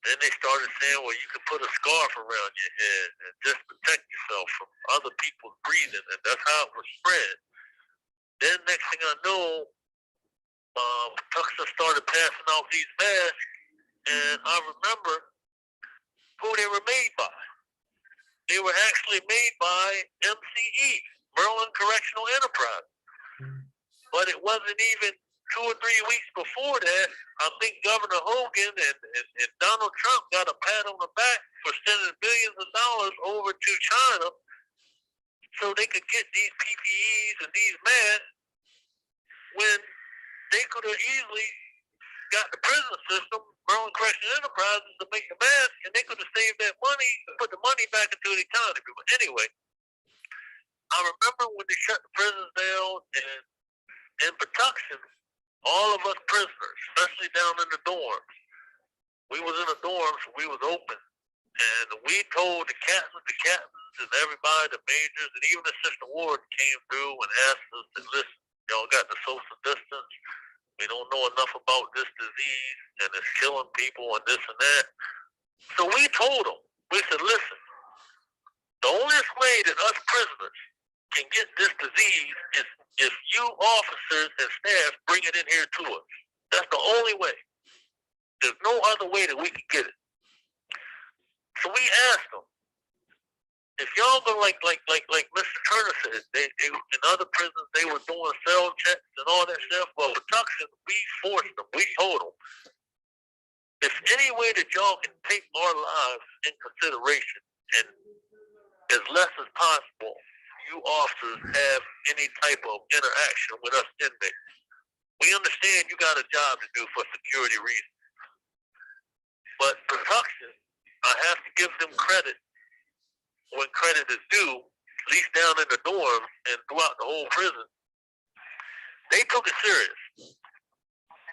then they started saying, well, you can put a scarf around your head and just protect yourself from other people's breathing. And that's how it was spread. Then next thing I know, Tuxton started passing out these masks, and I remember who they were made by. They were actually made by MCE, Maryland Correctional Enterprise. But it wasn't even 2 or 3 weeks before that, I think Governor Hogan and Donald Trump got a pat on the back for sending billions of dollars over to China so they could get these PPEs and these masks when they could have easily got the prison system, Maryland Correctional Enterprises, to make the mask, and they could have saved that money and put the money back into the economy. But anyway, I remember when they shut the prisons down, and in Patuxent, all of us prisoners, especially down in the dorms, we was in the dorms, we was open, and we told the captains, and everybody, the majors, and even the assistant warden came through and asked us to listen. Y'all got the social distance. We don't know enough about this disease, and it's killing people and this and that. So we told them, we said, listen, the only way that us prisoners can get this disease is if you officers and staff bring it in here to us. That's the only way. There's no other way that we can get it. So we asked them, if y'all go like Mr. Turner said, they in other prisons they were doing cell checks and all that stuff. Well, Patuxent, we forced them. We told them, if any way that y'all can take our lives in consideration and as less as possible, you officers have any type of interaction with us inmates. We understand you got a job to do for security reasons, but Patuxent, I have to give them credit when credit is due, at least down in the dorms and throughout the whole prison. They took it serious.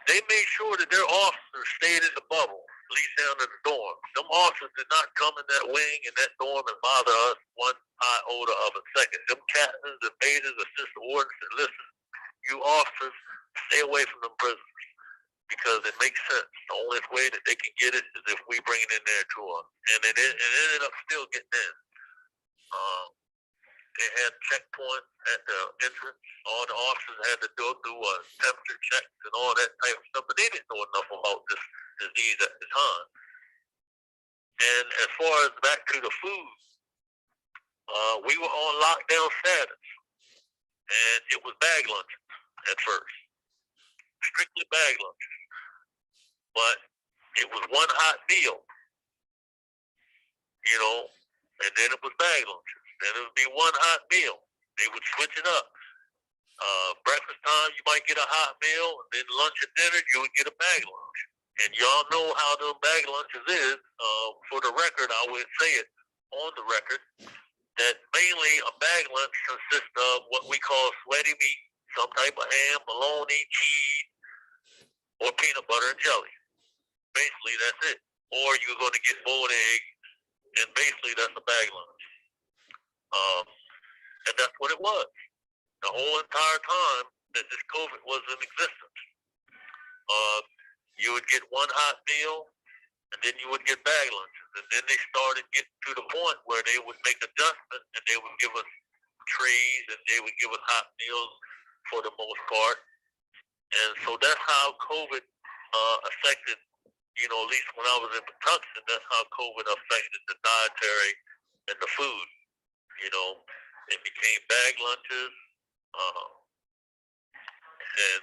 They made sure that their officers stayed in the bubble, at least down in the dorm. Them officers did not come in that wing and that dorm and bother us one iota of a second. Them captains and majors, assistant wardens said, listen, you officers, stay away from them prisoners because it makes sense. The only way that they can get it is if we bring it in there to them. And it ended up still getting in. They had checkpoints at the entrance. All the officers had to go through temperature checks and all that type of stuff, but they didn't know enough about this disease at the time. And as far as back to the food, we were on lockdown status, and it was bag lunches at first, strictly bag lunches. But it was one hot meal, and then it was bag lunches. Then it would be one hot meal. They would switch it up. Breakfast time, you might get a hot meal, and then lunch and dinner, you would get a bag lunch. And y'all know how them bag lunches is. For the record, I would say it on the record, that mainly a bag lunch consists of what we call sweaty meat, some type of ham, bologna, cheese, or peanut butter and jelly. Basically, that's it. Or you're going to get boiled eggs, and basically that's a bag lunch. And that's what it was. The whole entire time that this COVID was in existence. You would get one hot meal, and then you would get bag lunches. And then they started getting to the point where they would make adjustments, and they would give us trays, and they would give us hot meals for the most part. And so that's how COVID affected, at least when I was in Patuxent, that's how COVID affected the dietary and the food. It became bag lunches, and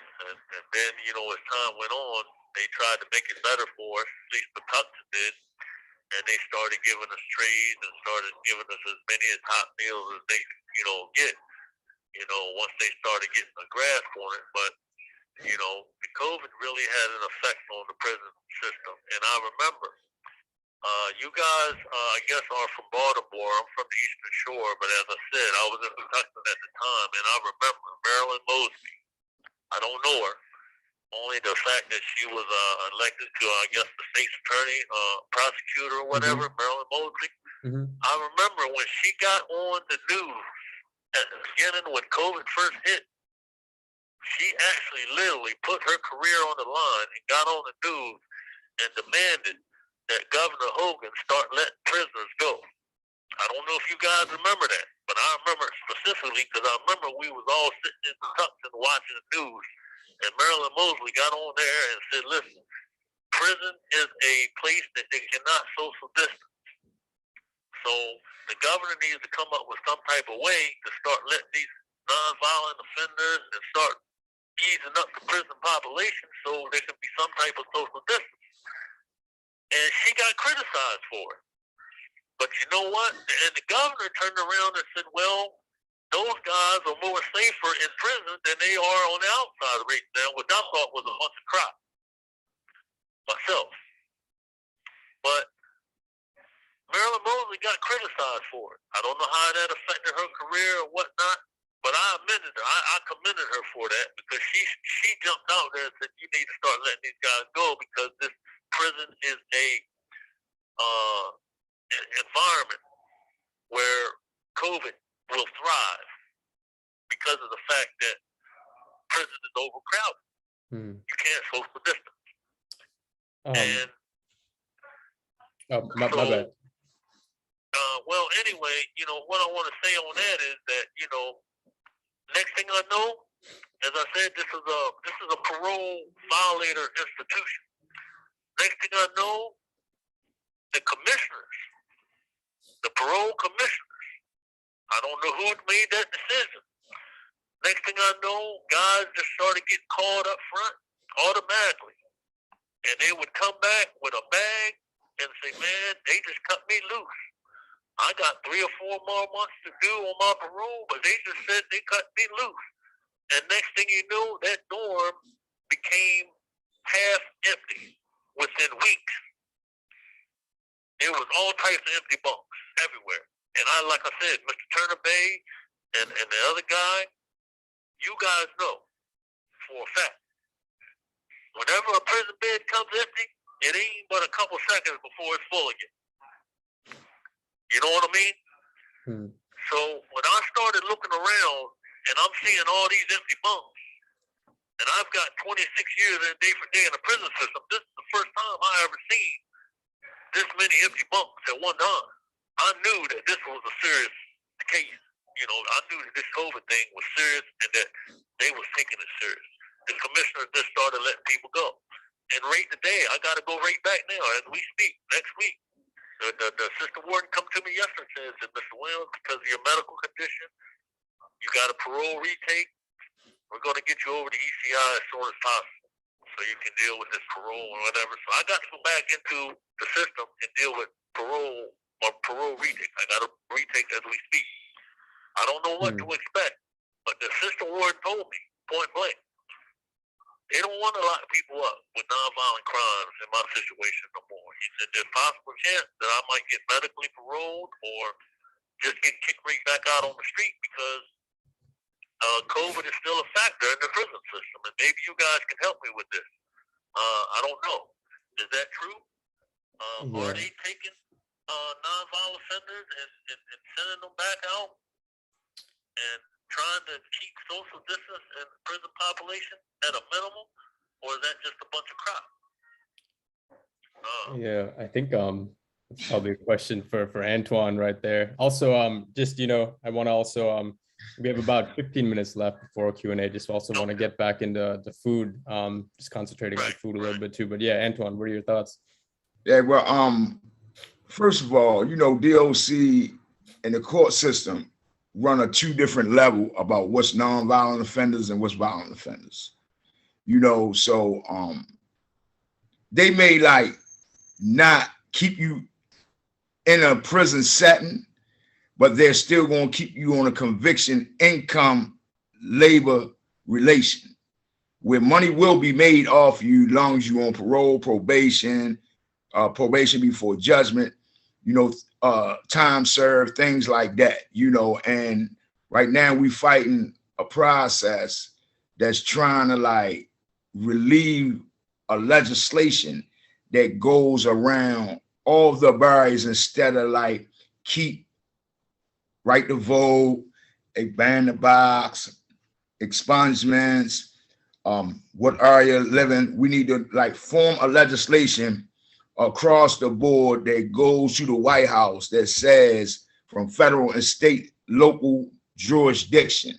then, as time went on, they tried to make it better for us, at least Patuxent did, and they started giving us trays and started giving us as many as hot meals as they could, get, once they started getting a grasp on it. But, the COVID really had an effect on the prison system. And I remember, you guys, I guess, are from Baltimore. I'm from the Eastern Shore, but as I said, I was in Patuxent at the time, and I remember Marilyn Mosby. I don't know her, only the fact that she was elected to, I guess, the state's attorney, prosecutor or whatever, Marilyn Mosby. Mm-hmm. I remember when she got on the news at the beginning when COVID first hit, she actually literally put her career on the line and got on the news and demanded that Governor Hogan start letting prisoners go. I don't know if you guys remember that, but I remember it specifically because I remember we was all sitting in Patuxent watching the news, and Marilyn Mosley got on there and said, listen, prison is a place that they cannot social distance. So the governor needs to come up with some type of way to start letting these nonviolent offenders and start easing up the prison population so there can be some type of social distance. And she got criticized for it. But you know what? And the governor turned around and said, well, those guys are more safer in prison than they are on the outside right now, which I thought was a bunch of crap. myself. But Marilyn Mosley got criticized for it. I don't know how that affected her career or whatnot, but I commended her for that, because she jumped out there and said, you need to start letting these guys go, because this prison is an environment where COVID will thrive, because of the fact that prison is overcrowded. You can't social distance. And my bad. well, anyway, what I want to say on that is that, next thing I know, as I said, this is a parole violator institution. Next thing I know, the commissioners, the parole commissioners, I don't know who made that decision. Next thing I know, guys just started getting called up front automatically. And they would come back with a bag and say, man, they just cut me loose. I got 3 or 4 more months to do on my parole, but they just said they cut me loose. And next thing you know, that dorm became half empty within weeks. It was all types of empty bunks everywhere. And like I said, Mr. Turner Bay and the other guy, you guys know for a fact, whenever a prison bed comes empty, it ain't but a couple seconds before it's full again. You know what I mean? So when I started looking around and I'm seeing all these empty bunks, and I've got 26 years in day for day in the prison system, this is the first time I ever seen this many empty bunks at one time. I knew that this was a serious case. I knew that this COVID thing was serious and that they was taking it serious. The commissioner just started letting people go. And right today, I got to go right back now as we speak, next week. The assistant warden come to me yesterday and said, Mr. Williams, because of your medical condition, you got a parole retake. We're going to get you over to ECI as soon as possible so you can deal with this parole or whatever. So I got to go back into the system and deal with parole or parole retake. I got a retake as we speak. I don't know what to expect, but the assistant warden told me, point blank, they don't want to lock people up with nonviolent crimes in my situation no more. He said there's possible chance that I might get medically paroled or just get kicked right back out on the street because COVID is still a factor in the prison system. And maybe you guys can help me with this. I don't know. Is that true? Are they taking nonviolent offenders and sending them back out and trying to keep social distance in the prison population at a minimum, or is that just a bunch of crap? Yeah, I think it's probably a question for Antoine right there. Also, just I want to also we have about 15 minutes left before Q&A. Just also want to get back into the food, just concentrating on food a little bit too. But yeah, Antoine, what are your thoughts? Yeah, well, first of all, DOC and the court system run a 2 different level about what's nonviolent offenders and what's violent offenders. So they may not keep you in a prison setting, but they're still going to keep you on a conviction income labor relation where money will be made off you as long as you're on parole, probation before judgment, time served, things like that, and right now we fighting a process that's trying to relieve a legislation that goes around all the barriers instead of keep right to vote, ban the box, expungements, what area living. We need to form a legislation across the board that goes to the White House that says from federal and state local jurisdiction,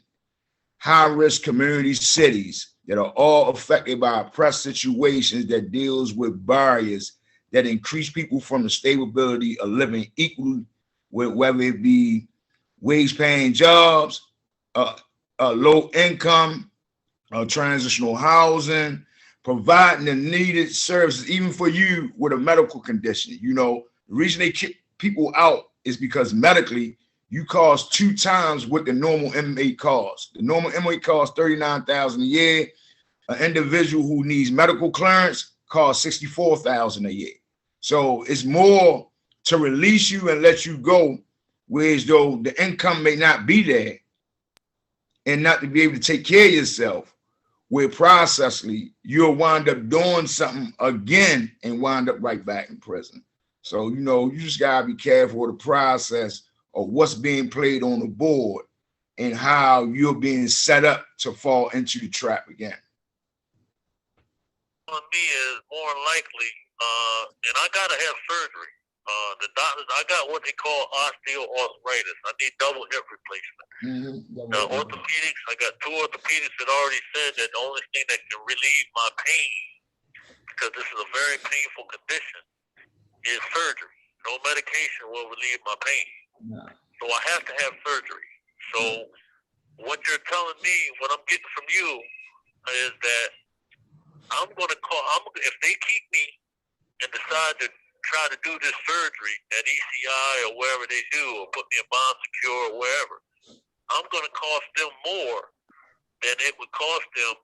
high-risk community cities that are all affected by oppressed situations that deals with barriers that increase people from the stability of living equally with whether it be wage-paying jobs, low income, transitional housing, providing the needed services, even for you with a medical condition. The reason they kick people out is because medically you cost 2 times what the normal inmate costs. The normal inmate costs $39,000 a year. An individual who needs medical clearance costs $64,000 a year. So it's more to release you and let you go, whereas though the income may not be there and not to be able to take care of yourself, where processly you'll wind up doing something again and wind up right back in prison. So, you know, you just gotta be careful of the process of what's being played on the board and how you're being set up to fall into the trap again. On me is more likely, and I gotta have surgery. The doctors, I got what they call osteoarthritis. I need double hip replacement. The orthopedics, I got 2 orthopedics that already said that the only thing that can relieve my pain, because this is a very painful condition, is surgery. No medication will relieve my pain. So I have to have surgery. So what you're telling me, what I'm getting from you, is that I'm going to call, if they keep me and decide to try to do this surgery at ECI or wherever they do, or put me in bond secure or wherever, I'm going to cost them more than it would cost them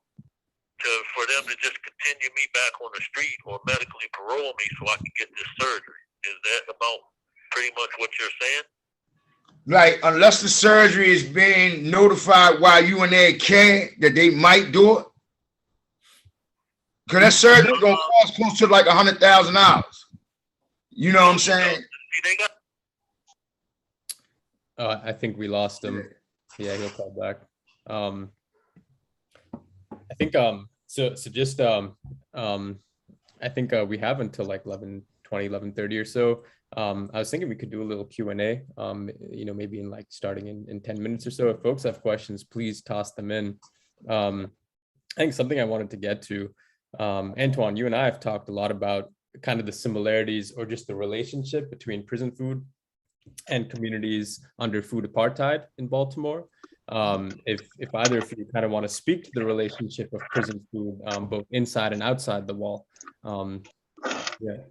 for them to just continue me back on the street or medically parole me so I can get this surgery. Is that about pretty much what you're saying? Like, unless the surgery is being notified while you in their care that they might do it, because that surgery is gonna cost close to like $100,000. You know what I'm saying? I think we lost him. Yeah, he'll call back. I think so just I think we have until like 11:20, 11:30 or so. I was thinking we could do a little Q&A, you know, maybe in like starting in 10 minutes or so. If folks have questions, please toss them in. I think something I wanted to get to, Antoine, you and I have talked a lot about kind of the similarities or just the relationship between prison food and communities under food apartheid in Baltimore. If either of you kind of want to speak to the relationship of prison food, both inside and outside the wall. Yeah.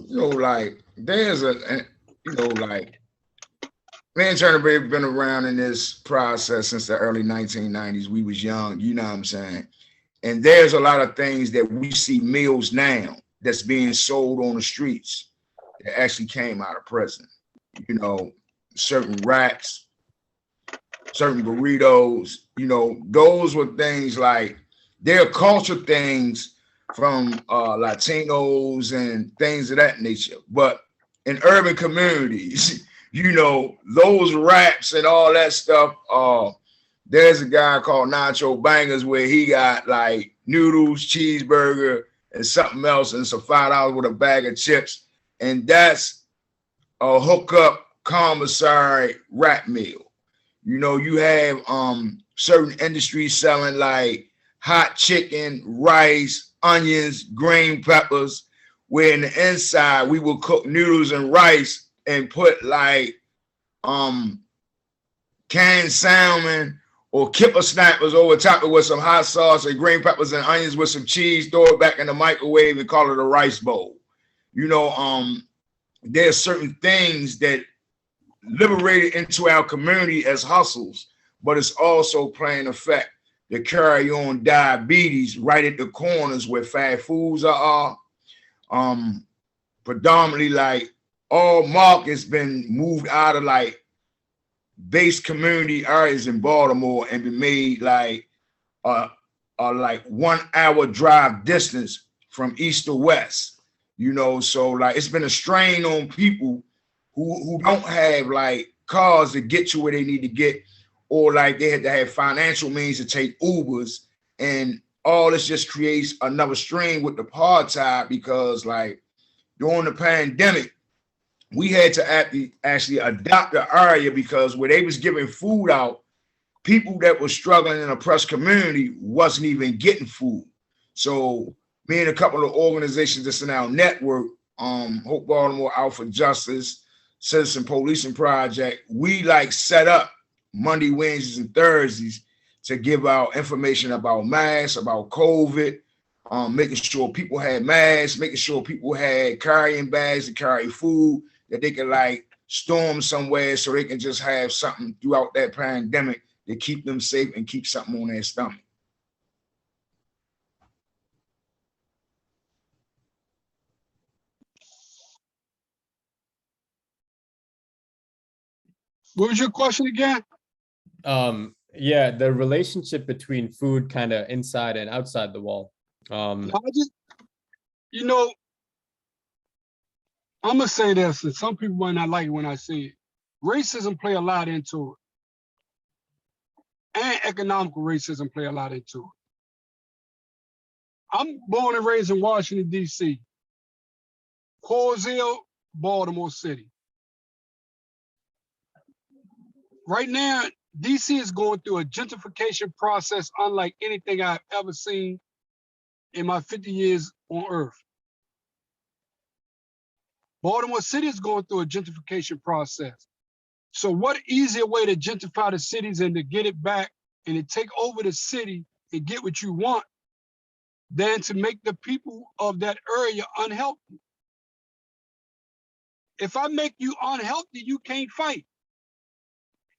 You know, like, there's you know, like, me and Turner have been around in this process since the early 1990s. We was young, you know what I'm saying? And there's a lot of things that we see meals now that's being sold on the streets that actually came out of prison. You know, certain wraps, certain burritos, you know, those were things like, they're culture things from Latinos and things of that nature. But in urban communities, you know, those wraps and all that stuff, there's a guy called Nacho Bangers where he got like noodles, cheeseburger, and something else, and it's a $5 with a bag of chips. And that's a hookup commissary wrap meal. You know, you have certain industries selling like hot chicken, rice, onions, green peppers, where in the inside we will cook noodles and rice and put like canned salmon or kipper snappers over top of it with some hot sauce and green peppers and onions with some cheese, throw it back in the microwave and call it a rice bowl. You know, there's certain things that liberated into our community as hustles, but it's also playing effect to carry on diabetes right at the corners where fast foods are. Predominantly, like, all markets been moved out of like base community areas in Baltimore and been made like like 1 hour drive distance from east to west. You know, so like it's been a strain on people who don't have like cars to get to where they need to get, or like they had to have financial means to take Ubers, and all this just creates another strain with the apartheid, because like during the pandemic, we had to actually adopt the area, because where they was giving food out, people that were struggling in a oppressed community wasn't even getting food. So me and a couple of organizations that's in our network, Hope Baltimore, Out for Justice, Citizen Policing Project, we like set up Monday, Wednesdays, and Thursdays to give out information about masks, about COVID, making sure people had masks, making sure people had carrying bags to carry food that they could like storm somewhere so they can just have something throughout that pandemic to keep them safe and keep something on their stomach. What was your question again? Yeah, the relationship between food kind of inside and outside the wall. I just, you know, I'm gonna say this, and some people might not like it when I say it. Racism play a lot into it, and economical racism play a lot into it. I'm born and raised in Washington, D.C., Carceral, Baltimore City. Right now, D.C. is going through a gentrification process unlike anything I've ever seen in my 50 years on Earth. Baltimore City is going through a gentrification process. So what easier way to gentrify the cities and to get it back and to take over the city and get what you want than to make the people of that area unhealthy? If I make you unhealthy, you can't fight.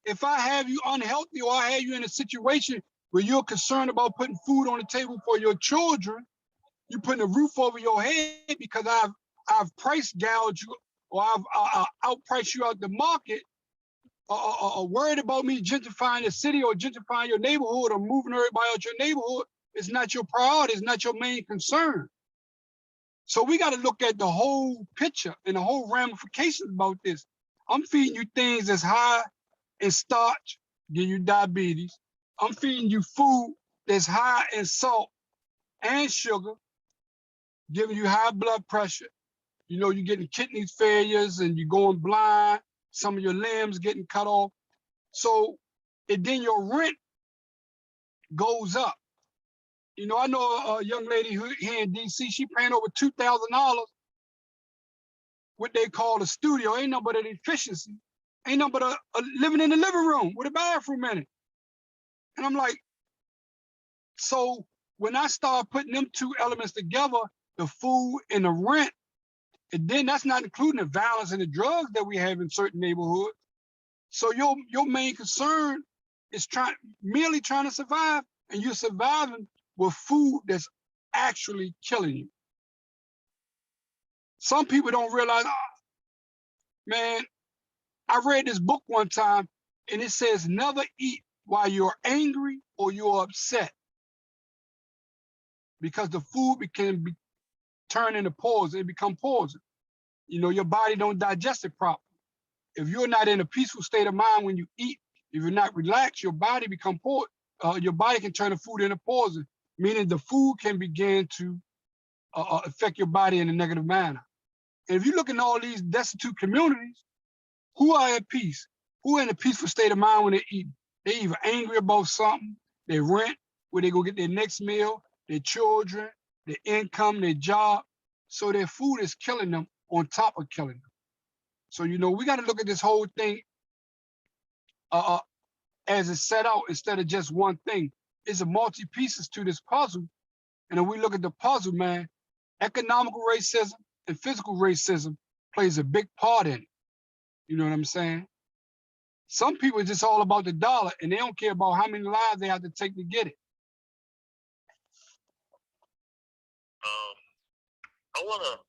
If I have you unhealthy or I have you in a situation where you're concerned about putting food on the table for your children, you're putting a roof over your head because I've price gouged you or I've outpriced you out the market, worried about me gentrifying the city or gentrifying your neighborhood or moving everybody out your neighborhood is not your priority, it's not your main concern. So we got to look at the whole picture and the whole ramifications about this. I'm feeding you things that's high in starch, give you diabetes. I'm feeding you food that's high in salt and sugar, giving you high blood pressure. You know, you're getting kidney failures and you're going blind, some of your limbs getting cut off. So, and then your rent goes up. You know, I know a young lady who here in DC, she paying over $2,000, what they call a studio. Ain't nothing but an efficiency. Ain't nothing but a living in the living room with a bathroom in it. And I'm like, so when I start putting them two elements together, the food and the rent, and then that's not including the violence and the drugs that we have in certain neighborhoods. So your main concern is merely trying to survive, and you're surviving with food that's actually killing you. Some people don't realize, man, I read this book one time and it says never eat while you're angry or you're upset, because the food can be turned into poison, it become poison. You know, your body don't digest it properly. If you're not in a peaceful state of mind when you eat, if you're not relaxed, your body become poison. Your body can turn the food into poison, meaning the food can begin to affect your body in a negative manner. And if you look in all these destitute communities, who are at peace? Who are in a peaceful state of mind when they're eating? They're either angry about something, their rent, where they go get their next meal, their children, their income, their job. So their food is killing them on top of killing them. So, you know, we got to look at this whole thing as it's set out instead of just one thing. It's a multi-pieces to this puzzle. And if we look at the puzzle, man, economical racism and physical racism plays a big part in it. You know what I'm saying? Some people are just all about the dollar and they don't care about how many lives they have to take to get it. I want to,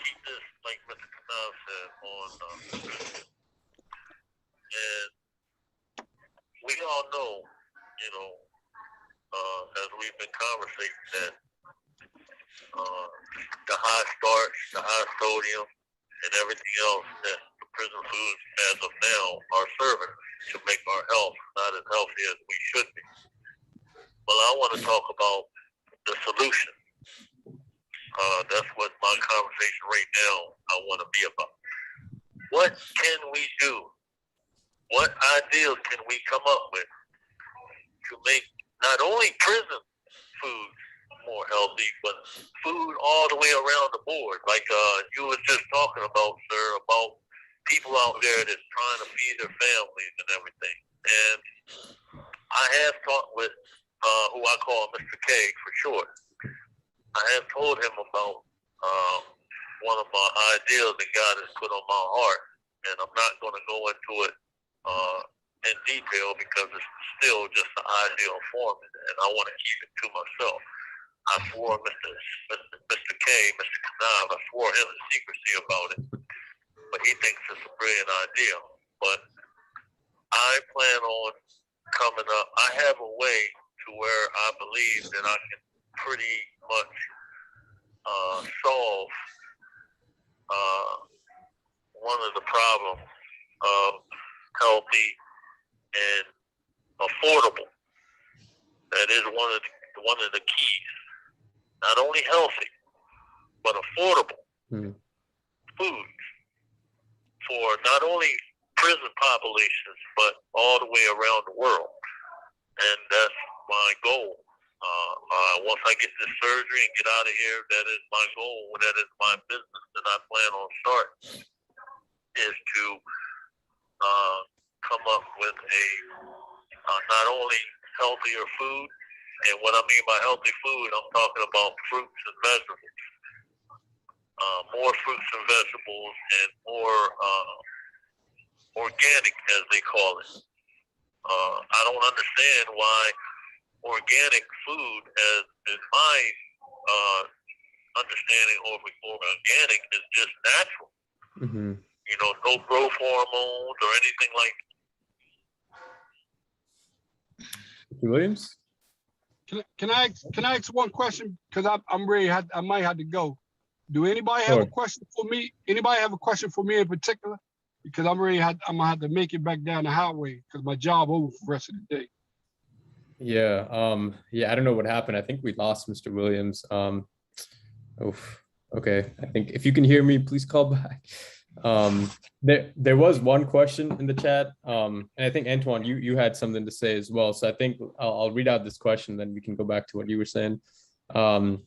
keep this, like Mr. Kanal said, on, and we all know, as we've been conversating, that the high starch, the high sodium, and everything else that the prison foods as of now are serving to make our health not as healthy as we should be. Well, I want to talk about the solution. That's what my conversation right now I want to be about. What can we do? What ideas can we come up with to make not only prison food more healthy, but food all the way around the board? Like you were just talking about, sir, about people out there that's trying to feed their families and everything. And I have talked with who I call Mr. K for short. I have told him about one of my ideas that God has put on my heart, and I'm not going to go into it in detail because it's still just an ideal form, and I want to keep it to myself. I swore Mr. K, Mr. Kanab, I swore him in secrecy about it, but he thinks it's a brilliant idea. but I plan on coming up. I have a way to where I believe that I can pretty much solve one of the problems of healthy and affordable. That is one of the keys. Not only healthy, but affordable foods for not only prison populations, but all the way around the world. And that's my goal. Once I get this surgery and get out of here, that is my goal. That is my business that I plan on starting, is to come up with a not only healthier food, and what I mean by healthy food, I'm talking about fruits and vegetables. More fruits and vegetables, and more organic, as they call it. I don't understand why organic food, as is my understanding of organic, is just natural. You know, no growth hormones or anything like that. Williams? Can I ask one question? Because I'm ready. I might have to go. Do anybody have a question for me? Anybody have a question for me in particular? Because I'm gonna have to make it back down the highway because my job over for the rest of the day. Yeah. I don't know what happened. I think we lost Mr. Williams. Okay. I think if you can hear me, please call back. There was one question in the chat. And I think Antoine, you had something to say as well. So I think I'll read out this question, then we can go back to what you were saying. I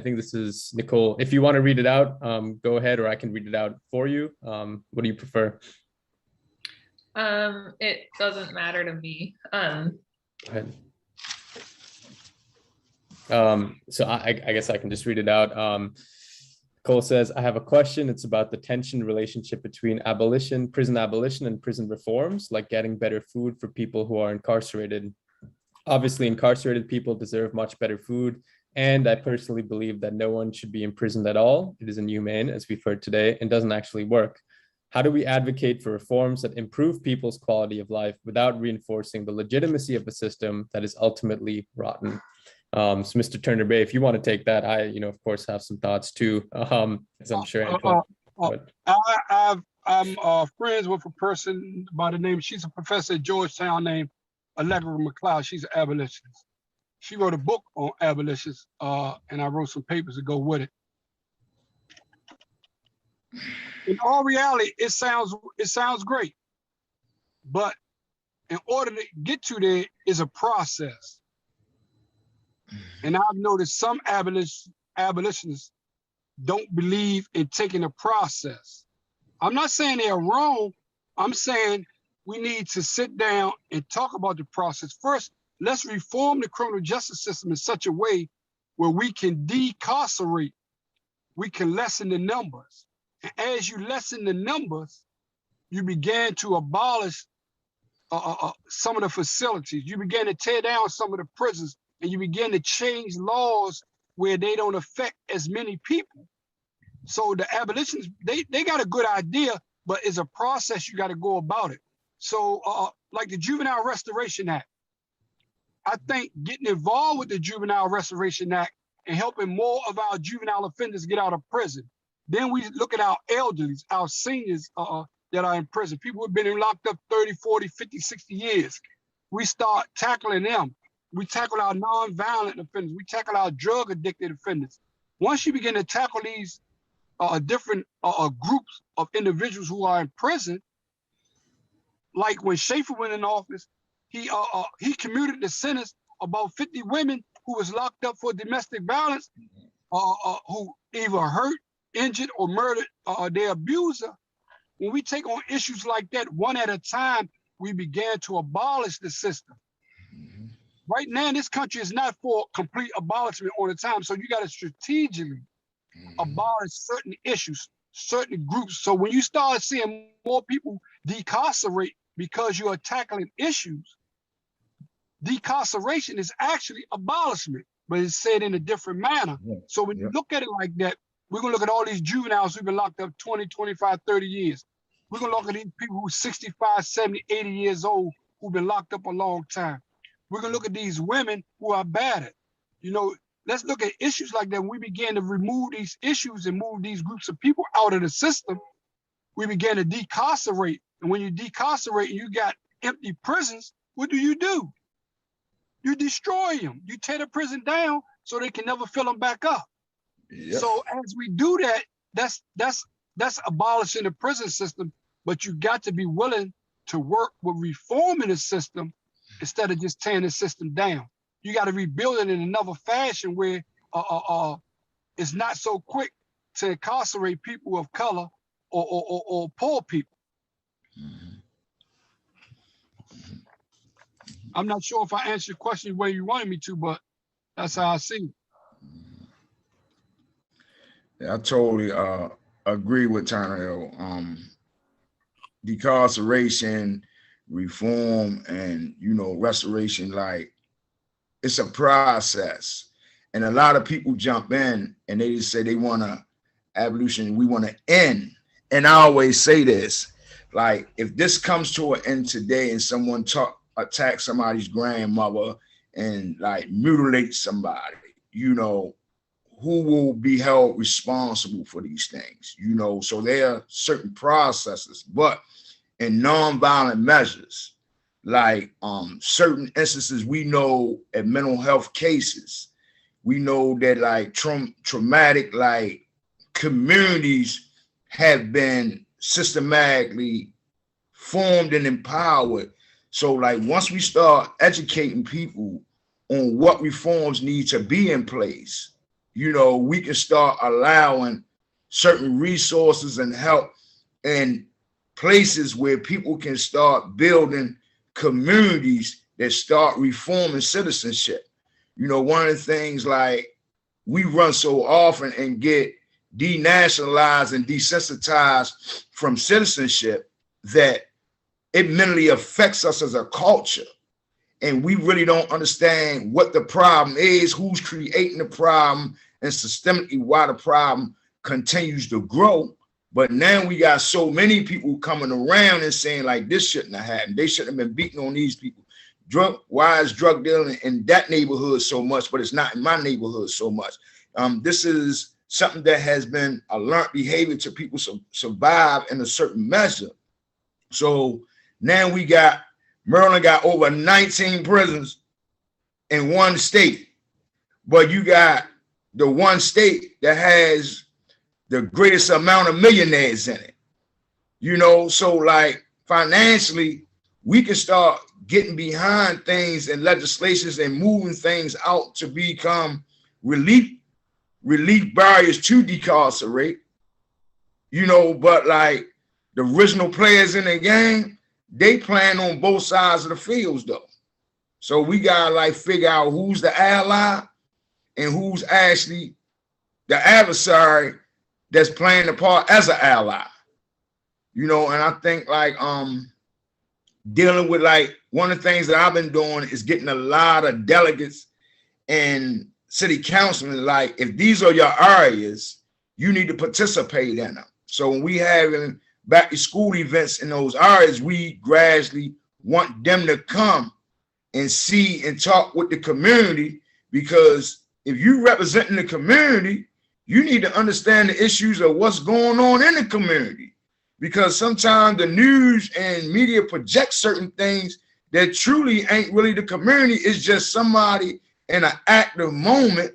think this is Nicole. If you want to read it out, go ahead, or I can read it out for you. What do you prefer? It doesn't matter to me. Go ahead. So I guess I can just read it out. Nicole says, I have a question. It's about the tension relationship between prison abolition and prison reforms, like getting better food for people who are incarcerated. Obviously, incarcerated people deserve much better food. And I personally believe that no one should be imprisoned at all. It is inhumane, as we've heard today, and doesn't actually work. How do we advocate for reforms that improve people's quality of life without reinforcing the legitimacy of a system that is ultimately rotten? So Mr. Turner Bay, if you want to take that, I, of course, have some thoughts too, as I'm sure. I'm friends with a person by the name, she's a professor at Georgetown named Allegra McLeod. She's an abolitionist. She wrote a book on abolitions, and I wrote some papers to go with it. In all reality, it sounds great, but in order to get to there is a process. And I've noticed some abolitionists don't believe in taking a process. I'm not saying they're wrong. I'm saying we need to sit down and talk about the process. First, let's reform the criminal justice system in such a way where we can decarcerate, we can lessen the numbers. And as you lessen the numbers, you began to abolish some of the facilities. You began to tear down some of the prisons, and you begin to change laws where they don't affect as many people. So the abolitionists, they got a good idea, but it's a process you got to go about it. So like the Juvenile Restoration Act, I think getting involved with the Juvenile Restoration Act and helping more of our juvenile offenders get out of prison. Then we look at our elderlies, our seniors that are in prison, people who've been locked up 30, 40, 50, 60 years. We start tackling them. We tackle our nonviolent offenders. We tackle our drug addicted offenders. Once you begin to tackle these different groups of individuals who are in prison, like when Schaefer went in office, he commuted the sentence about 50 women who was locked up for domestic violence, who either hurt, injured, or murdered their abuser. When we take on issues like that one at a time, we began to abolish the system. Right now, this country is not for complete abolishment all the time. So you got to strategically abolish certain issues, certain groups. So when you start seeing more people decarcerate because you are tackling issues, decarceration is actually abolishment, but it's said in a different manner. So when you look at it like that, we're gonna look at all these juveniles who've been locked up 20, 25, 30 years. We're gonna look at these people who 65, 70, 80 years old, who've been locked up a long time. We're gonna look at these women who are battered. You know, let's look at issues like that. When we begin to remove these issues and move these groups of people out of the system, we begin to decarcerate. And when you decarcerate and you got empty prisons, what do? You destroy them. You tear the prison down so they can never fill them back up. Yep. So as we do that, that's abolishing the prison system, but you got to be willing to work with reforming the system instead of just tearing the system down. You got to rebuild it in another fashion where it's not so quick to incarcerate people of color or poor people. I'm not sure if I answered your question the way you wanted me to, but that's how I see it. Yeah, I totally agree with Turner. Decarceration, reform, and restoration, like it's a process. And a lot of people jump in and they just say they want to abolition, we want to end. And I always say this, like if this comes to an end today and someone attack somebody's grandmother and like mutilate somebody, who will be held responsible for these things? So there are certain processes, but in nonviolent measures, like certain instances, we know in mental health cases, we know that like traumatic like communities have been systematically formed and empowered. So like once we start educating people on what reforms need to be in place, we can start allowing certain resources and help in places where people can start building communities that start reforming citizenship. One of the things like we run so often and get denationalized and desensitized from citizenship that it mentally affects us as a culture. And we really don't understand what the problem is, who's creating the problem, and systemically why the problem continues to grow. But now we got so many people coming around and saying like this shouldn't have happened. They shouldn't have been beating on these people. Why is drug dealing in that neighborhood so much, but it's not in my neighborhood so much? This is something that has been a learned behavior to people survive in a certain measure. So now Maryland got over 19 prisons in one state, but you got the one state that has the greatest amount of millionaires in it. So like financially, we can start getting behind things and legislations and moving things out to become relief barriers to decarcerate, but like the original players in the game, they playing on both sides of the fields though. So we gotta like figure out who's the ally and who's actually the adversary that's playing the part as an ally. And I think like dealing with like one of the things that I've been doing is getting a lot of delegates and city councilmen, like if these are your areas, you need to participate in them. So when we having back to school events in those areas, we gradually want them to come and see and talk with the community, because if you representing the community, you need to understand the issues of what's going on in the community, because sometimes the news and media project certain things that truly ain't really the community. It's just somebody in an active moment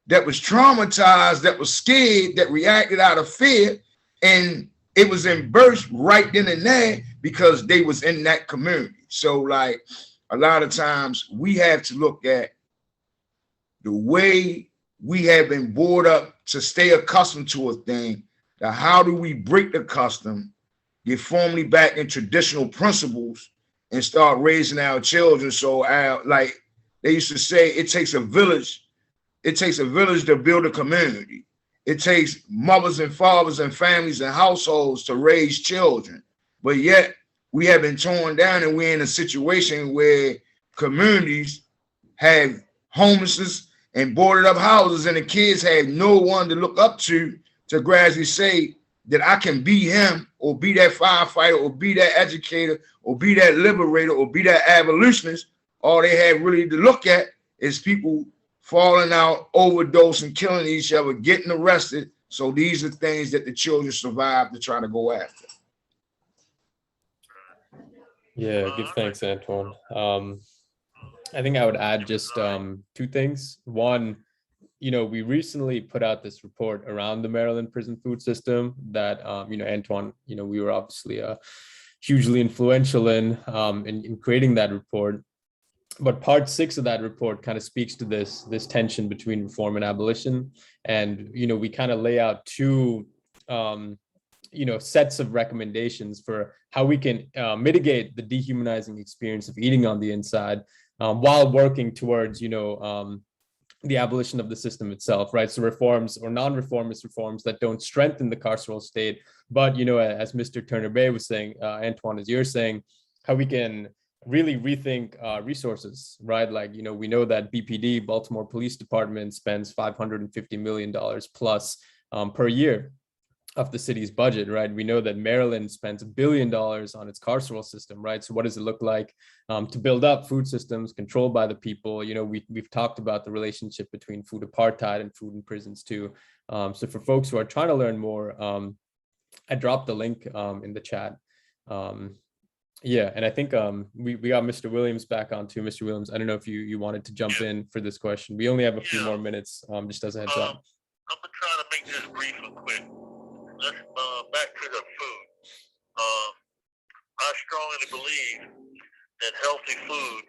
that was traumatized, that was scared, that reacted out of fear, and it was in burst right then and there because they was in that community. So like a lot of times we have to look at the way we have been brought up to stay accustomed to a thing, that how do we break the custom, get formally back in traditional principles and start raising our children. So like they used to say, it takes a village to build a community. It takes mothers and fathers and families and households to raise children. But yet we have been torn down, and we're in a situation where communities have homelessness and boarded up houses, and the kids have no one to look up to gradually say, that I can be him or be that firefighter or be that educator or be that liberator or be that abolitionist. All they have really to look at is people falling out, overdosing, killing each other, getting arrested. So these are things that the children survive to try to go after. Yeah, give thanks, Antoine. I think I would add just two things. One, we recently put out this report around the Maryland prison food system that, Antoine, we were obviously hugely influential in creating that report. But part 6 of that report kind of speaks to this tension between reform and abolition. And, we kind of lay out two, sets of recommendations for how we can mitigate the dehumanizing experience of eating on the inside while working towards, the abolition of the system itself, right? So reforms or non-reformist reforms that don't strengthen the carceral state, but, as Mr. Turner Bay was saying, Antoine, as you're saying, how we can really rethink resources, right? Like, we know that BPD, Baltimore Police Department, spends $550 million plus per year of the city's budget, right? We know that Maryland spends $1 billion on its carceral system, right? So what does it look like to build up food systems controlled by the people? We've talked about the relationship between food apartheid and food in prisons too. So for folks who are trying to learn more, I dropped the link in the chat. Yeah, and I think we got Mr. Williams back on too. Mr. Williams, I don't know if you wanted to jump in for this question. We only have a few more minutes, just as a heads up. I'm gonna try to make this brief and quick. Let's back to the food. I strongly believe that healthy food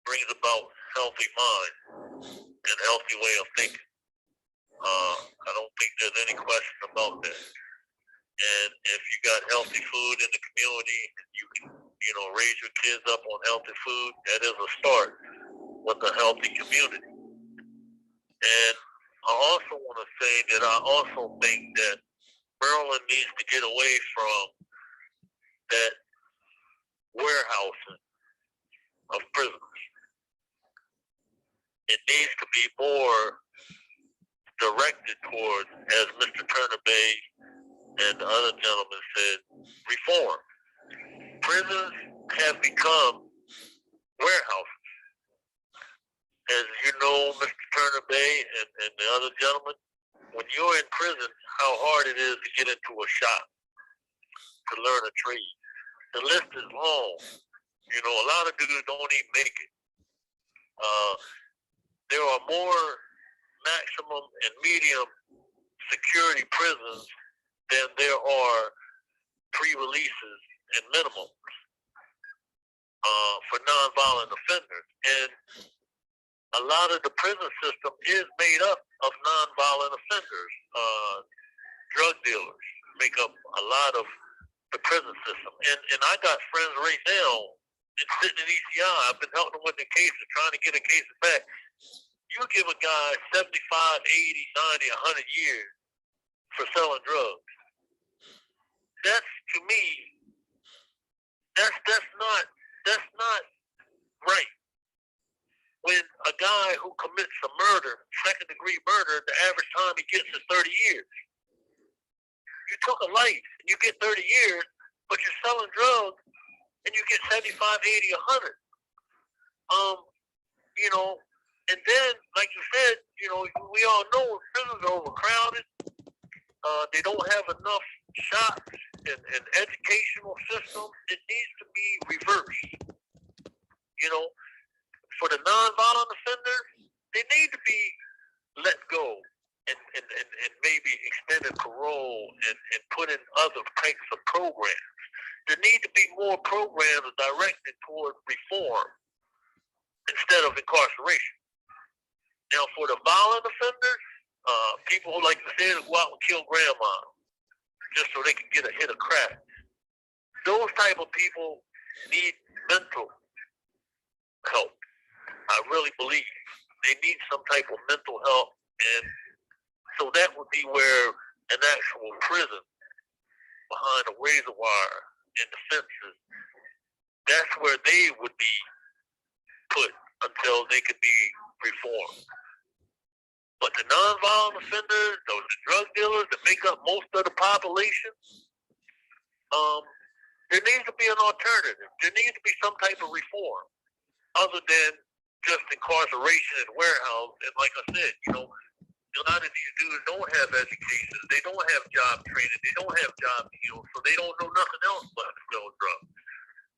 brings about healthy mind and healthy way of thinking. I don't think there's any question about that. And if you got healthy food in the community, you can, raise your kids up on healthy food. That is a start with a healthy community. And I also want to say that I also think that Maryland needs to get away from that warehousing of prisoners. It needs to be more directed toward, as Mr. Turner Bay and the other gentleman said, reform. Prisons have become warehouses. As you know, Mr. Turner Bay and the other gentleman, when you're in prison, how hard it is to get into a shop to learn a trade. The list is long. A lot of dudes don't even make it. There are more maximum and medium security prisons than there are pre-releases and minimums for nonviolent offenders. And a lot of the prison system is made up of nonviolent offenders. Drug dealers make up a lot of the prison system. And I got friends right now sitting in ECI. I've been helping them with the cases, trying to get a case back. You give a guy 75, 80, 90, 100 years for selling drugs. That's, to me, that's not right. When a guy who commits a murder, second-degree murder, the average time he gets is 30 years. You took a life and you get 30 years, but you're selling drugs and you get 75, 80, 100. And then, like you said, we all know prisons are overcrowded. They don't have enough shops and educational systems. It needs to be reversed. For the nonviolent offenders, they need to be let go and maybe extended parole and put in other types of programs. There need to be more programs directed toward reform instead of incarceration. Now, for the violent offenders, people who like to say to go out and kill grandma just so they can get a hit of crack, those type of people need mental help. I really believe they need some type of mental help, and so that would be where an actual prison behind a razor wire and the fences, that's where they would be put until they could be reformed. But the nonviolent offenders, those the drug dealers that make up most of the population, there needs to be an alternative. There needs to be some type of reform other than just incarceration and warehouse. And like I said, a lot of these dudes don't have education. They don't have job training. They don't have job skills, so they don't know nothing else but to sell drugs.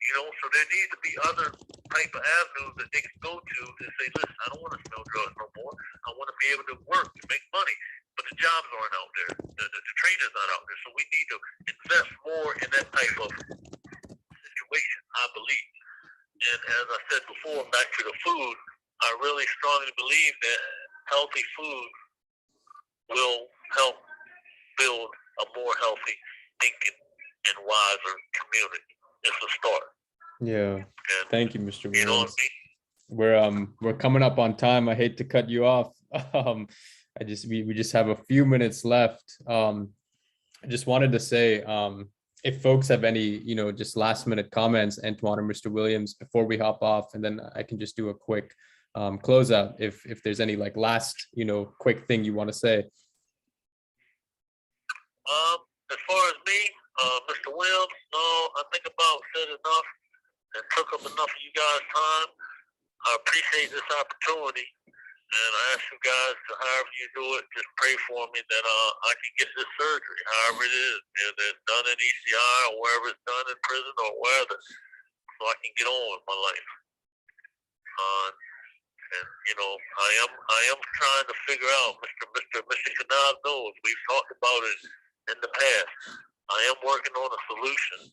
So there needs to be other type of avenues that they can go to and say, listen, I don't want to sell drugs no more. I want to be able to work to make money. But the jobs aren't out there. The training's not out there. So we need to invest more in that type of situation, I believe. And as I said before, back to the food, I really strongly believe that healthy food will help build a more healthy thinking and wiser community. It's a start. Yeah. And, Thank you, Mr. you know Williams. what I mean? We're coming up on time. I hate to cut you off. We just have a few minutes left. I just wanted to say, if folks have any, just last minute comments, Antoine or Mr. Williams, before we hop off, and then I can just do a quick closeout if there's any like last, quick thing you want to say. As far as me, Mr. Williams, no, I think about said enough and took up enough of you guys' time. I appreciate this opportunity, and I ask you guys to, however you do it, just pray for me that I can get this surgery, however it is, whether it's done in ECI or wherever it's done in prison or wherever, so I can get on with my life. And I am trying to figure out. Mr. Kanab knows we've talked about it in the past. I am working on a solution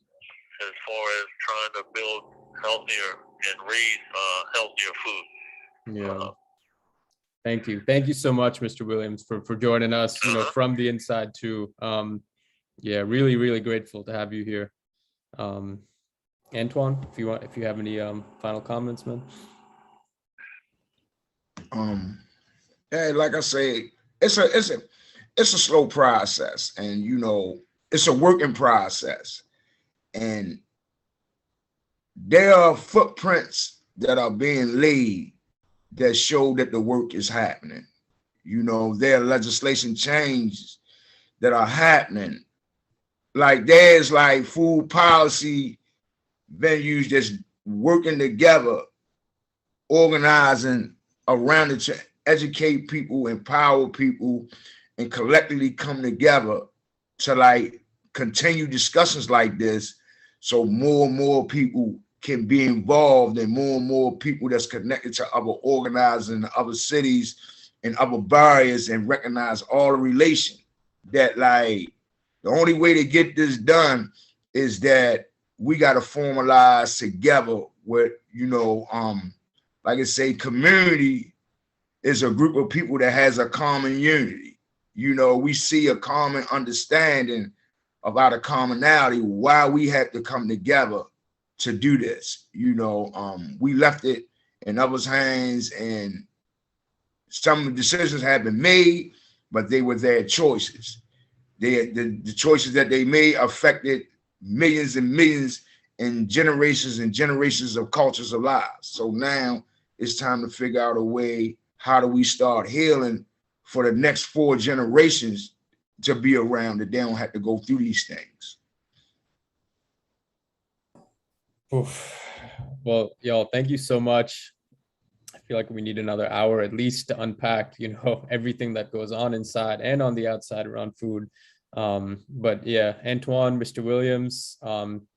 as far as trying to build healthier and raise healthier food. Yeah. Thank you. Thank you so much, Mr. Williams, for joining us, from the inside too. Yeah, really, really grateful to have you here. Antoine, if you have any final comments, man. Yeah, like I say, it's a slow process, and it's a working process, and there are footprints that are being laid that show that the work is happening. There are legislation changes that are happening. Like there's like food policy venues that's working together, organizing around it to educate people, empower people, and collectively come together to like continue discussions like this, so more and more people can be involved, and more people that's connected to other organizers in other cities and other barriers, and recognize all the relation. That like the only way to get this done is that we got to formalize together with, like I say, community is a group of people that has a common unity. We see a common understanding about a commonality, why we have to come together to do this. We left it in others' hands, and some of the decisions have been made, but they were their choices. The choices that they made affected millions and millions and generations of cultures of lives. So now it's time to figure out a way, how do we start healing for the next 4 generations to be around, that they don't have to go through these things. Oof. Well, y'all, thank you so much. I feel like we need another hour at least to unpack, everything that goes on inside and on the outside around food. But yeah, Antoine, Mr. Williams,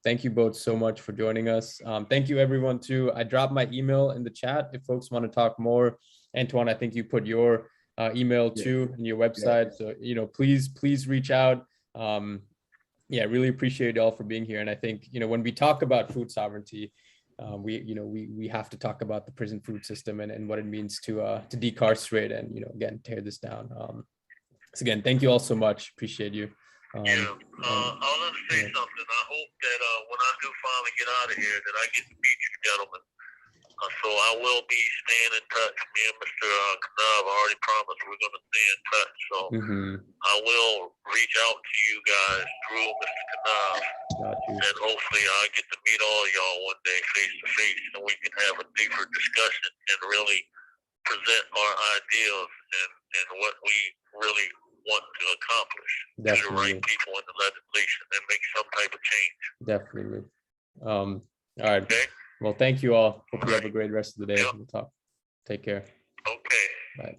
thank you both so much for joining us. Thank you everyone too. I dropped my email in the chat if folks want to talk more. Antoine, I think you put your email too in your website. So, please reach out. Yeah, really appreciate y'all for being here. And I think, when we talk about food sovereignty, we have to talk about the prison food system and what it means to decarcerate and, again, tear this down. So again, thank you all so much. Appreciate you. I'll just say something. I hope that when I do finally get out of here, that I get to meet you gentlemen. So I will be staying in touch. Me and Mr. Knab already promised we're going to stay in touch. So I will reach out to you guys through Mr. Knab. And hopefully I get to meet all y'all one day face to face, so we can have a deeper discussion and really present our ideas and what we really want to accomplish. To the Definitely. right people in the legislation and make some type of change. Definitely. All right. Okay? Well, thank you all. Hope you have a great rest of the day. Yep. We'll talk. Take care. Okay. Bye.